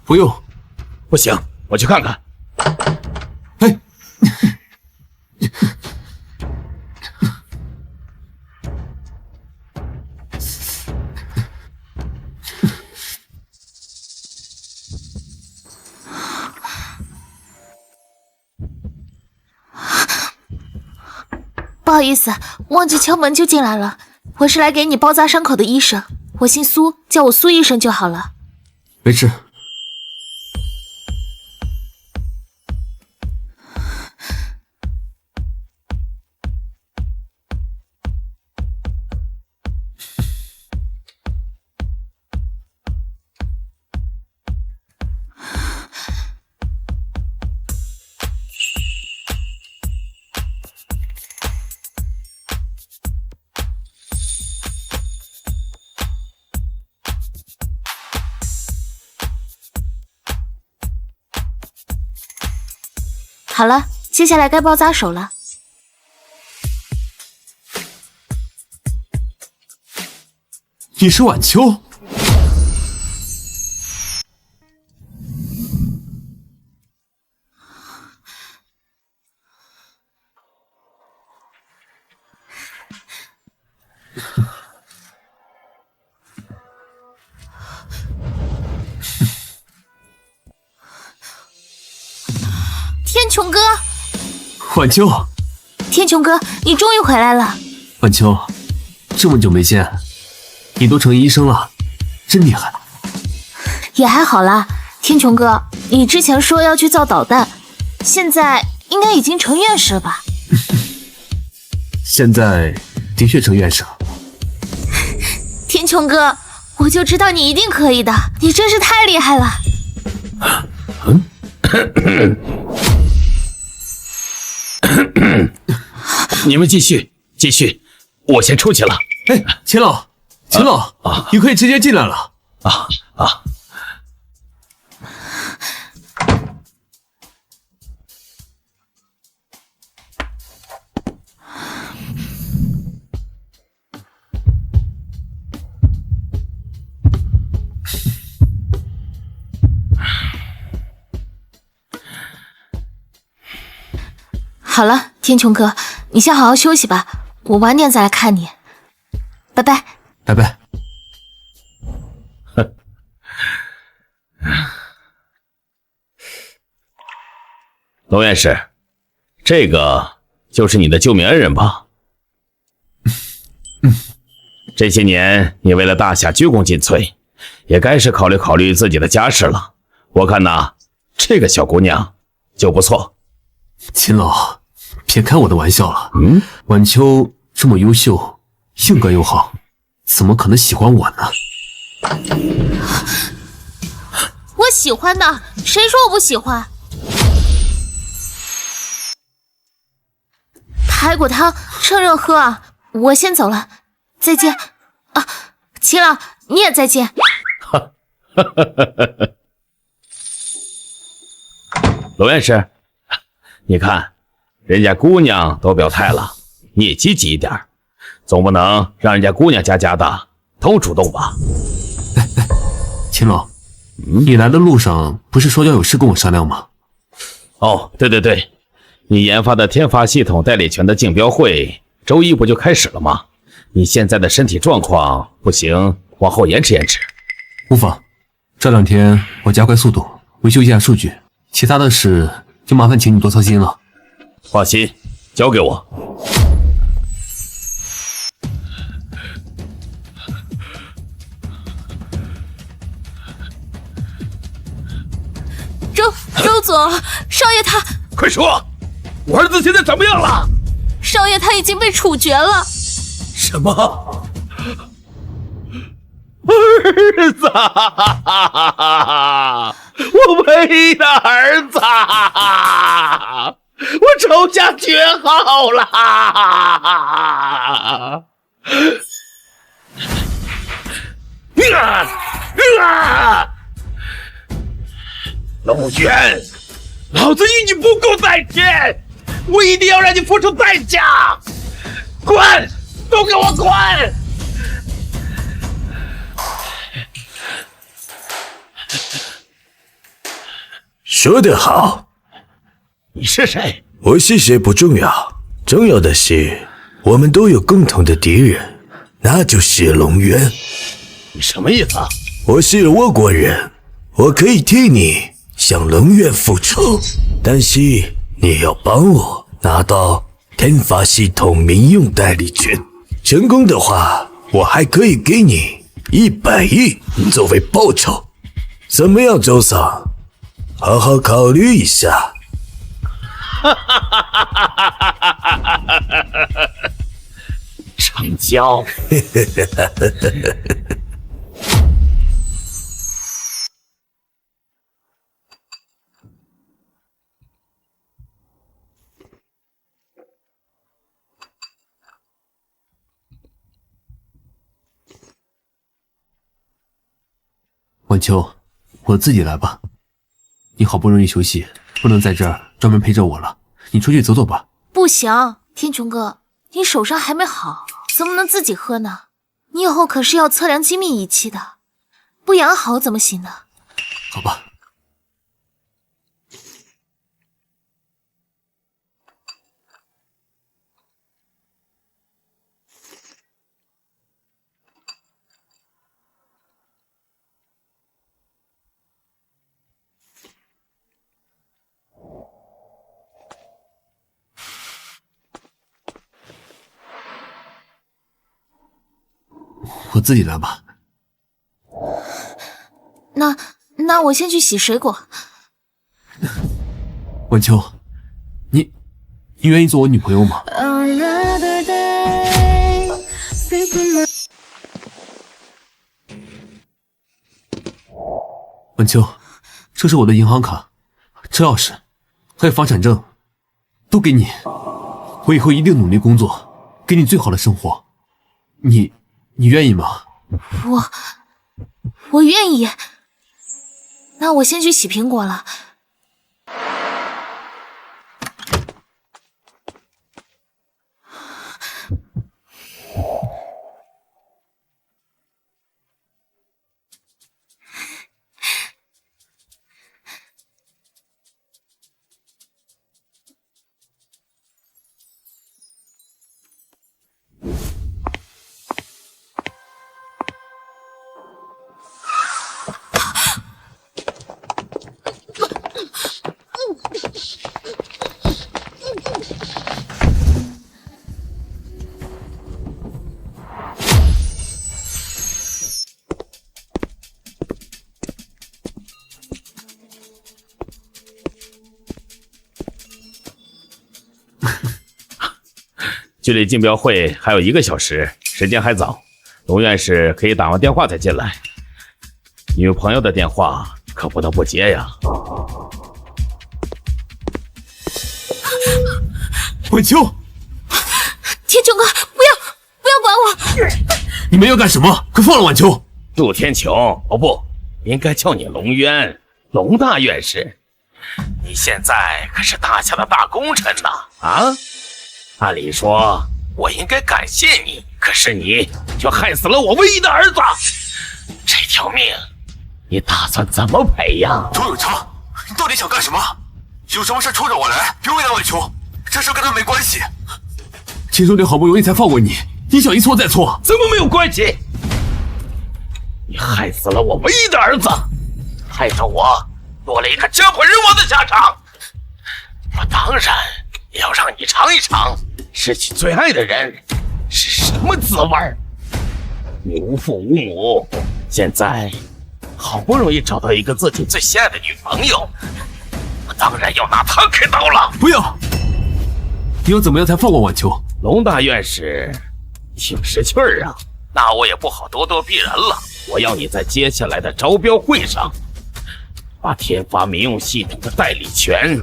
不用，不行，我去看看。哎，不好意思，忘记敲门就进来了。我是来给你包扎伤口的医生，我姓苏，叫我苏医生就好了。没事。好了，接下来该包扎手了。你是晚秋？天穹哥，晚秋，天穹哥，你终于回来了。晚秋，这么久没见，你都成医生了，真厉害。也还好啦，天穹哥，你之前说要去造导弹，现在应该已经成院士了吧？现在的确成院士了。天穹哥，我就知道你一定可以的，你真是太厉害了。你们继续，我先出去了。哎，秦老，你可以直接进来了。好了，天穹哥，你先好好休息吧，我晚点再来看你。拜拜。拜拜。龙院士，这个就是你的救命恩人吧？这些年你为了大夏鞠躬尽瘁，也该是考虑自己的家事了。我看呐，这个小姑娘就不错。秦老，别开我的玩笑了。晚秋这么优秀，性格又好，怎么可能喜欢我呢？我喜欢的，谁说我不喜欢？排骨汤趁热喝啊！我先走了，再见啊！秦老，你也再见。罗院士，你看，人家姑娘都表态了，你也积极一点，总不能让人家姑娘家的都主动吧？秦老，你来的路上不是说要有事跟我商量吗？哦，对，你研发的天发系统代理权的竞标会周一不就开始了吗？你现在的身体状况不行，往后延迟。无妨，这2天我加快速度维修一下数据，其他的事就麻烦请你多操心了。放心，交给我。周总，少爷他……快说，我儿子现在怎么样了？少爷他已经被处决了。什么？儿子，我唯一的儿子，我仇家绝后了！龙渊，老子与你不共戴天，我一定要让你付出代价！滚，都给我滚！说得好。你是谁？我是谁不重要，重要的是我们都有共同的敌人，那就是龙渊。你什么意思啊？我是倭国人，我可以替你向龙渊复仇，但是你要帮我拿到天发系统民用代理权。成功的话，我还可以给你100亿作为报酬。怎么样，周桑？好好考虑一下。成交。晚秋，我自己来吧。你好不容易休息，不能在这儿专门陪着我了。你出去走走吧。不行，天穹哥，你手伤还没好，怎么能自己喝呢？你以后可是要测量精密仪器的，不养好怎么行呢？好吧。我自己来吧。那我先去洗水果。晚秋，你愿意做我女朋友吗？晚秋，这是我的银行卡、车钥匙，还有房产证，都给你。我以后一定努力工作，给你最好的生活。你愿意吗？我愿意。那我先去洗苹果了。距离竞标会还有1个小时，时间还早，龙院士可以打完电话再进来。女朋友的电话可不能不接呀。晚秋，天穹哥，不要管我！你们要干什么？快放了晚秋！陆天穹，哦不，应该叫你龙渊，龙大院士。你现在可是大夏的大功臣呐！啊？按理说我应该感谢你，可是你却害死了我唯一的儿子。这条命，你打算怎么赔呀？周永昌，你到底想干什么？有什么事冲着我来，别为难晚秋，这事跟他没关系。亲兄弟好不容易才放过你，你想一错再错，怎么没有关系？你害死了我唯一的儿子，害得我落了一个家破人亡的下场。我当然也要让你尝一尝失去最爱的人是什么滋味。你无父无母，现在好不容易找到一个自己最心爱的女朋友，我当然要拿她开刀了。不要！你要怎么样才放过晚秋？龙大院士挺识趣儿啊，那我也不好咄咄逼人了。我要你在接下来的招标会上，把天发民用系统的代理权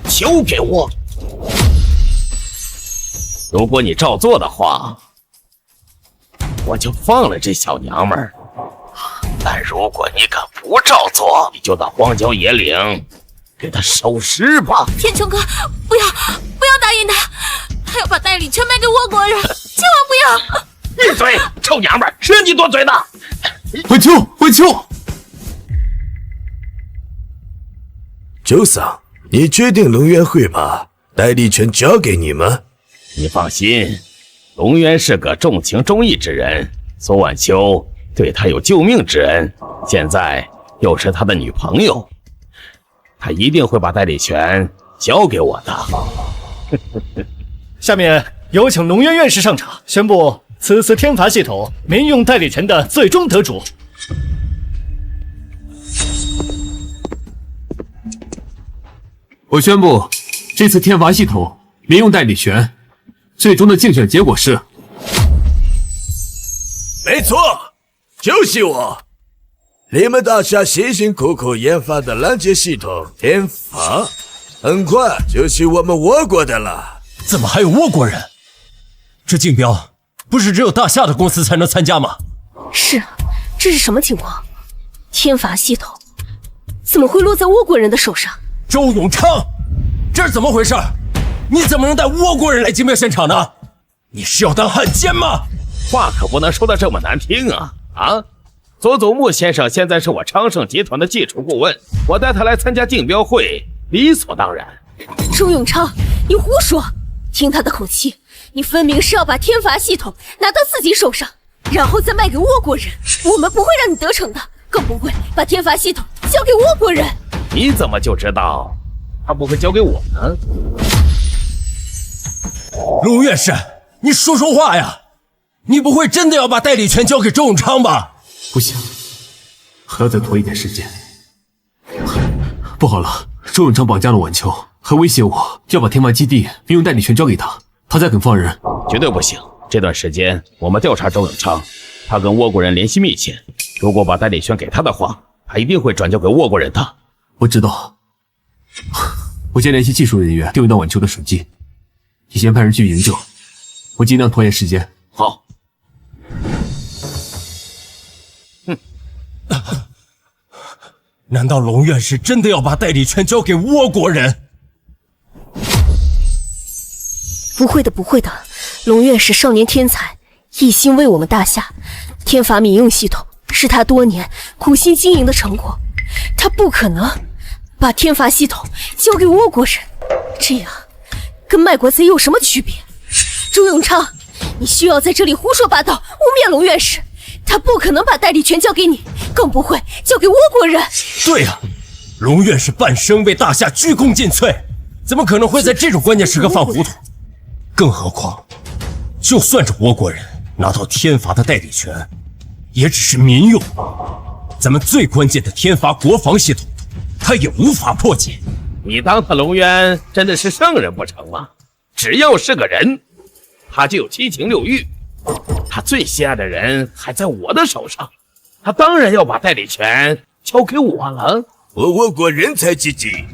交给我。如果你照做的话，我就放了这小娘们儿；但如果你敢不照做，你就到荒郊野岭给她收尸吧。天穹哥，不要答应他，他要把代理权卖给倭国人，千万不要！闭嘴，臭娘们儿，谁让你多嘴的？晚秋，晚秋！周桑，你确定龙渊会把代理权交给你吗？你放心，龙渊是个重情重义之人，苏晚秋对他有救命之恩，现在又是他的女朋友，他一定会把代理权交给我的。下面有请龙渊院士上场，宣布此次天罚系统民用代理权的最终得主。我宣布，这次天罚系统民用代理权最终的竞选结果是，没错，就是我。你们大夏辛辛苦苦研发的拦截系统天罚，很快就是我们倭国的了。怎么还有倭国人？这竞标不是只有大夏的公司才能参加吗？是啊，这是什么情况？天罚系统怎么会落在倭国人的手上？周永昌，这是怎么回事？你怎么能带倭国人来竞标现场呢？你是要当汉奸吗？话可不能说得这么难听啊！啊，佐佐木先生现在是我昌盛集团的技术顾问，我带他来参加竞标会，理所当然。周永昌，你胡说！听他的口气，你分明是要把天罚系统拿到自己手上，然后再卖给倭国人。我们不会让你得逞的，更不会把天罚系统交给倭国人。你怎么就知道他不会交给我呢？陆院士，你说说话呀！你不会真的要把代理权交给周永昌吧？不行，还要再拖一点时间。不好了，周永昌绑架了晚秋，还威胁我要把天发基地民用代理权交给他，他才肯放人。绝对不行！这段时间我们调查周永昌，他跟倭国人联系密切，如果把代理权给他的话，他一定会转交给倭国人的。我知道，我先联系技术人员调用到晚秋的手机，你先派人去营救，我尽量拖延时间。好。难道龙院士真的要把代理权交给倭国人？不会的，不会的，龙院是少年天才，一心为我们大夏。天法民用系统是他多年苦心经营的成果，他不可能把天法系统交给倭国人，这样跟卖国贼有什么区别？周永昌，你需要在这里胡说八道，污蔑龙院士。他不可能把代理权交给你，更不会交给倭国人。对呀，龙院士半生为大夏鞠躬尽瘁，怎么可能会在这种关键时刻犯糊涂？更何况，就算是倭国人拿到天罚的代理权，也只是民用。咱们最关键的天罚国防系统，他也无法破解。你当他龙渊真的是圣人不成吗？只要是个人，他就有七情六欲。他最心爱的人还在我的手上，他当然要把代理权交给我了。倭国人才济济，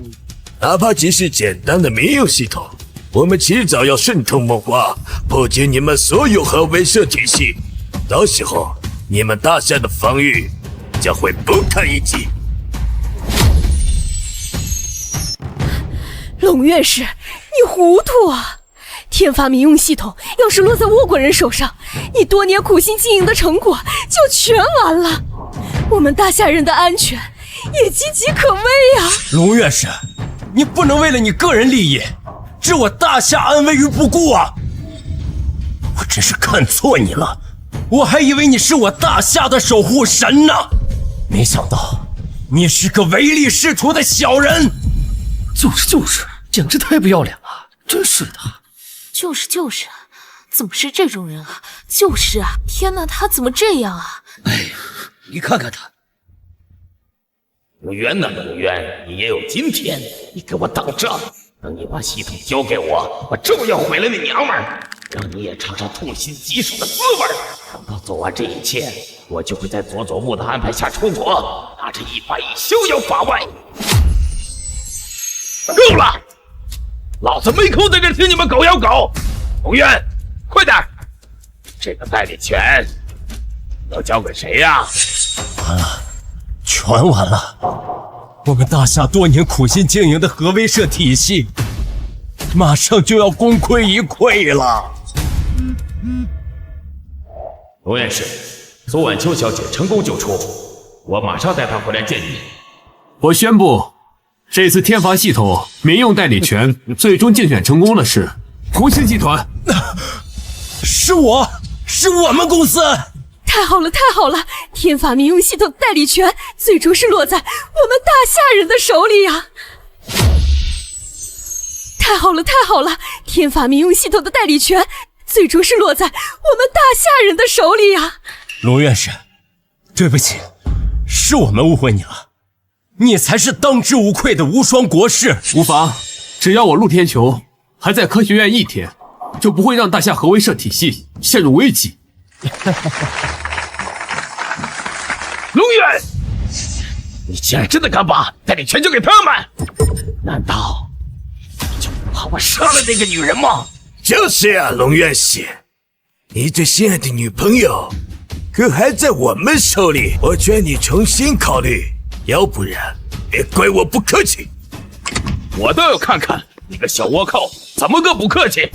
哪怕只是简单的民用系统，我们迟早要渗透倭国，破解你们所有核威慑体系。到时候，你们大夏的防御将会不堪一击。龙院士，你糊涂啊！天罚民用系统要是落在倭国人手上，你多年苦心经营的成果就全完了，我们大夏人的安全也岌岌可危啊！龙院士，你不能为了你个人利益，置我大夏安危于不顾啊！我真是看错你了，我还以为你是我大夏的守护神呢，没想到你是个唯利是图的小人。就是，简直太不要脸了，真是的。就是，怎么是这种人啊？就是啊，天哪，他怎么这样啊？哎，你看看他。龙渊呐，龙渊，你也有今天！你给我等着，等你把系统交给我，我照样毁了那娘们儿，让你也尝尝痛心疾首的滋味。等到做完这一切，我就会在佐佐木的安排下出国，拿着100亿逍遥法外。够了！老子没空在这听你们狗咬狗。龙渊，快点！这个代理权要交给谁呀？完了，全完了！我们大夏多年苦心经营的核威慑体系，马上就要功亏一篑了。龙院士，左晚秋小姐成功救出，我马上带她回来见你。我宣布，这次天罚系统民用代理权最终竞选成功的是红星集团。是我们公司。太好了，太好了！天法民用系统代理权最终是落在我们大夏人的手里呀！太好了，太好了！天法民用系统的代理权最终是落在我们大夏人的手里呀！龙院士，对不起，是我们误会你了，你才是当之无愧的无双国士。无妨，只要我陆天球还在科学院一天，就不会让大夏核威慑体系陷入危机。龙渊，你竟然真的敢把代理权交给他们？难道你就不怕我杀了那个女人吗？就是啊，龙院士，你最心爱的女朋友可还在我们手里，我劝你重新考虑，要不然别怪我不客气。我倒要看看你个小倭寇怎么个不客气！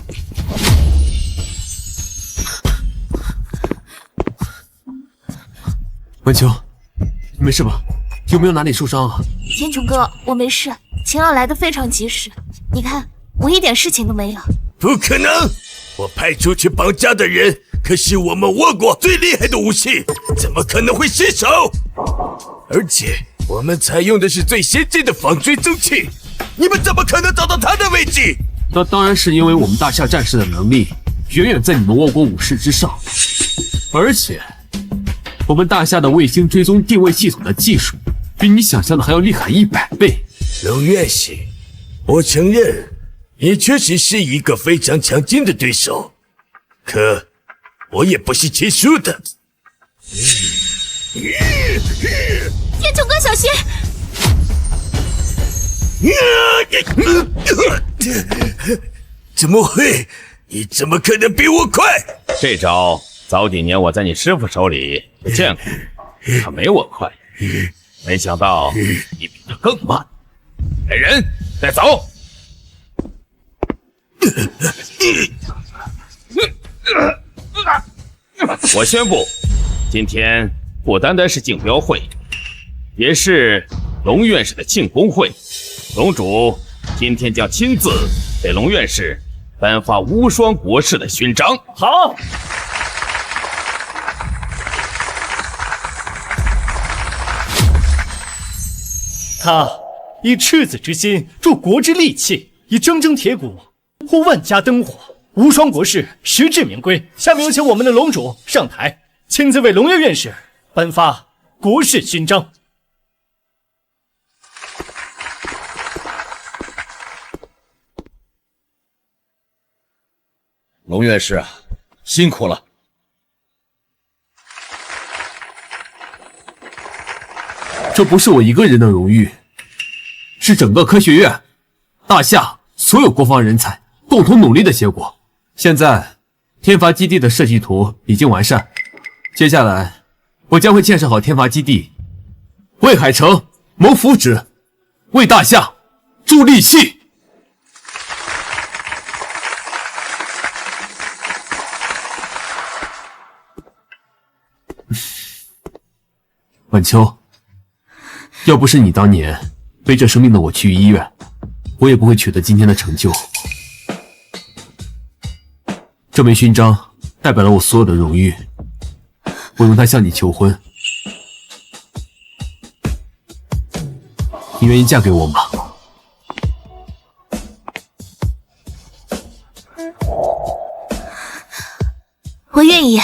晚秋，你没事吧？有没有哪里受伤啊？天穹哥，我没事，秦老来得非常及时，你看我一点事情都没有。不可能！我派出去绑架的人可是我们倭国最厉害的武器，怎么可能会失手？而且我们采用的是最先进的防追踪器，你们怎么可能找到他的位置？那当然是因为我们大夏战士的能力远远在你们倭国武士之上。而且，我们大夏的卫星追踪定位系统的技术，比你想象的还要厉害100倍。龙院士，我承认你确实是一个非常强劲的对手，可我也不是吃素的。天穹哥，小心！怎么会？你怎么可能比我快？这招早几年我在你师傅手里就见过，他没我快，没想到你比他更慢。来人，带走！我宣布，今天不单单是竞标会，也是龙院士的庆功会。龙主今天将亲自给龙院士颁发无双国士的勋章。好。他以赤子之心助国之利器，以铮铮铁骨护万家灯火。无双国士实至名归。下面有请我们的龙主上台，亲自为龙月院士颁发国士勋章。龙院士啊，辛苦了。这不是我一个人的荣誉，是整个科学院、大夏所有国防人才共同努力的结果。现在，天罚基地的设计图已经完善，接下来我将会建设好天罚基地，为海城谋福祉，为大夏助力气。晚秋，要不是你当年背着生命的我去医院，我也不会取得今天的成就。这枚勋章代表了我所有的荣誉，我用它向你求婚，你愿意嫁给我吗？我愿意。